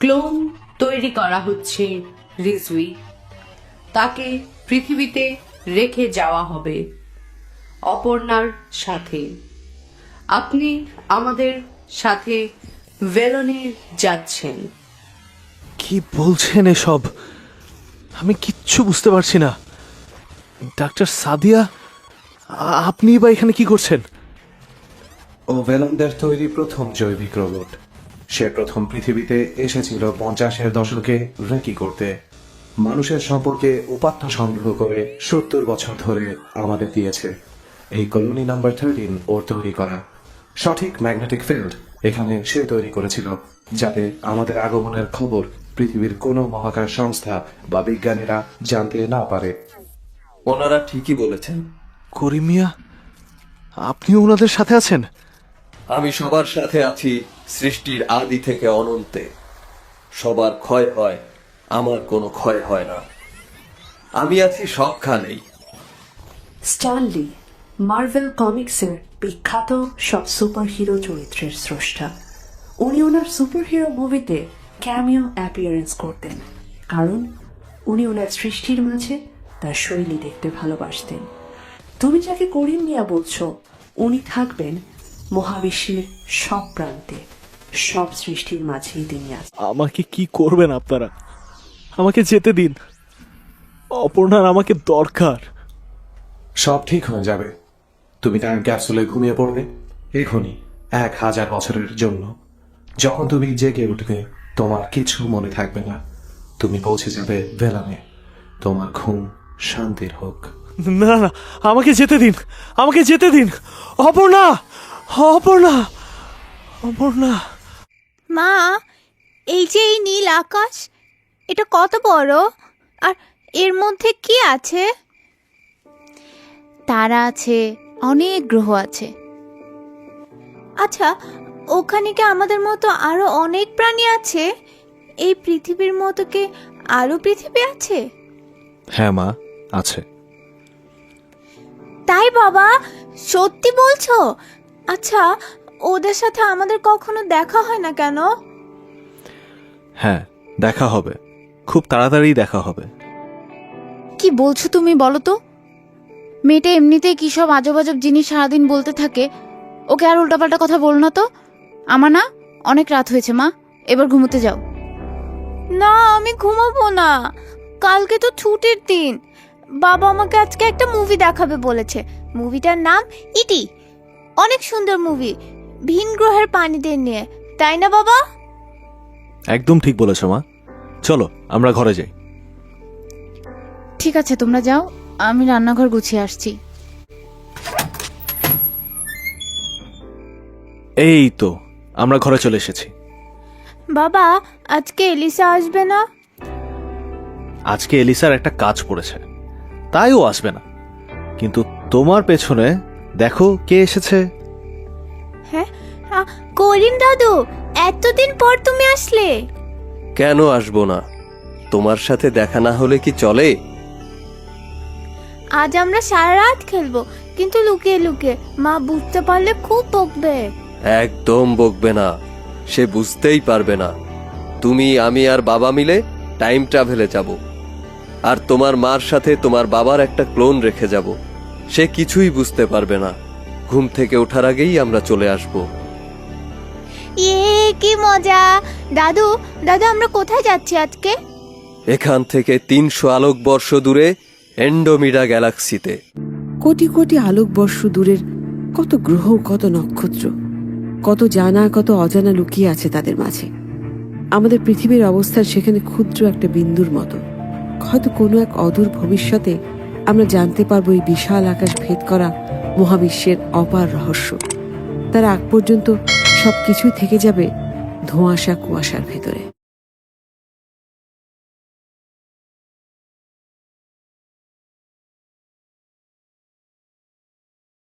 ক্লোন তৈরি করা হচ্ছে রিজভি। তাকে পৃথিবীতে রেখে যাওয়া হবে। অপর্ণার সাথে। আপনি আমাদের সাথে ভেলোনে যাচ্ছেন। কি বলছেন এসব? আমি কিচ্ছু বুঝতে পারছি না। ডাক্তার সাদিয়া, আপনি বা এখানে কি করছেন? ও ভেলনদের তৈরি প্রথম জৈবিক রোবট। সে প্রথম পৃথিবীতে এসেছিল 50-এর দশকে রেকি করতে। মানুষের সম্পর্কে উপাত্ত সংগ্রহ করে 70 বছর ধরে আমাদের দিয়েছে। এই কলোনি নাম্বার 13 ওর তৈরি করা। সঠিক ম্যাগনেটিক ফিল্ড এখানে সে তৈরি করেছিল, যাতে আমাদের আগমনের খবর পৃথিবীর কোনো মহাকাশ সংস্থা বা বিজ্ঞানীরা জানতে না পারে। ওনারা ঠিকই বলেছেন। করিম মিয়া, আপনিও ওনাদের সাথে আছেন? আমি সবার সাথে আছি সৃষ্টির আদি থেকে অনন্তে। সবার ক্ষয় হয়, আমার কোনো ক্ষয় হয় না। আমি আছি সবখানেই। স্ট্যানলি মার্ভেল কমিক্সের বিখ্যাত সব সুপারহিরো চরিত্রের স্রষ্টা। উনি ওনার সুপারহিরো মুভিতে ক্যামিও অ্যাপিয়ারেন্স করতেন, কারণ উনি ওনার সৃষ্টির মাঝে তার শৈলী দেখতে ভালোবাসতেন। তুমি যাকে করিম মিয়া বলছো, উনি থাকবেন মহাবিশ্বের সব প্রান্তে, সব সৃষ্টির মাঝেই তিনি আছেন। আমাকে কি করবেন আপনারা? আমাকে যেতে দিন। অপর্ণার আমাকে দরকার। সব ঠিক হয়ে যাবে। তুমি টাইম ক্যাপসুলে ঘুমিয়ে পড়বে এখনই 1000 বছরের জন্য। যখন তুমি জেগে উঠবে, তোমার কিছু মনে থাকবে না। তুমি পৌঁছে যাবে ভেলানে। তোমার ঘুম শান্তির হোক। না না, আমাকে যেতে দিন, আমাকে যেতে দিন। অপর্ণা, অপর্ণা, অপর্ণা। মা, এই যে এই নীল আকাশ, এটা কত বড়, আর এর মধ্যে কি আছে? তারা আছে, অনেক গ্রহ আছে। আচ্ছা, ওখানে কি আমাদের মতো আরো অনেক প্রাণী আছে? এই পৃথিবীর মতো কি আরো পৃথিবী আছে? হ্যাঁ মা, আছে। তাই বাবা, সত্যি বলছো? আচ্ছা, ওদের সাথে আমাদের কখনো দেখা হয় না কেন? হ্যাঁ, দেখা হবে, খুব তাড়াতাড়ি দেখা হবে। কি বলছো তুমি, বলো তো? মেয়েটা এমনিতেই কি সব আজব আজব জিনিস সারাদিন বলতে থাকে। ওকে আর উল্টাপাল্টা কথা বল না তো। আমার না অনেক রাত হয়েছে মা, এবার ঘুমোতে যাও। না, আমি ঘুমাবো না, কালকে তো ছুটির দিন। বাবা আমাকে আজকে একটা মুভি দেখাবে বলেছে। মুভিটার নাম ইটি। অনেক সুন্দর মুভি, ভিন গ্রহের প্রাণীদের নিয়ে, তাই না বাবা? একদম ঠিক বলেছ মা। চলো আমরা ঘরে যাই। ঠিক আছে, তোমরা যাও, আমি রান্নাঘর গুছিয়ে আসছি। এই তো আমরা ঘরে চলে এসেছি। বাবা, আজকে এলিসা আসবে না? আজকে এলিসার একটা কাজ পড়েছে, তাই ও আসবে না। কিন্তু তোমার পেছনে দেখো কে এসেছে। হ্যাঁ, করিম দাদু, এতদিন পর তুমি আসলে। কেন আসবো না? তোমার সাথে দেখা না হলে কি চলে? আজ আমরা সারা রাত খেলবো, কিন্তু লুকিয়ে লুকিয়ে। মা বুঝতে পারলে খুব বকবে। একদম বকবে না, সে বুঝতেই পারবে না। তুমি, আমি আর বাবা মিলে টাইম ট্রাভেলে যাব, আর তোমার মার সাথে তোমার বাবার একটা ক্লোন রেখে যাব। সে কিছুই বুঝতে পারবে না। ঘুম থেকে ওঠার আগেই আমরা চলে আসব। ইয়ে, কি মজা! দাদু দাদু, আমরা কোথায় যাচ্ছি আজকে? এখান থেকে 300 আলোকবর্ষ দূরে এন্ডোমিডা গ্যালাক্সিতে। কোটি কোটি আলোকবর্ষ দূরের কত গ্রহ, কত নক্ষত্র, কত জানা কত অজানা লুকিয়ে আছে তাদের মাঝে। আমাদের পৃথিবীর অবস্থান সেখানে ক্ষুদ্র একটা বিন্দুর মতো। হয়তো কোনো এক অদূর ভবিষ্যতে আমরা জানতে পারবো এই বিশাল আকাশ ভেদ করা মহাবিশ্বের অপার রহস্য। তার আগ পর্যন্ত সবকিছুই থেকে যাবে ধোঁয়াশা কুয়াশার ভেতরে।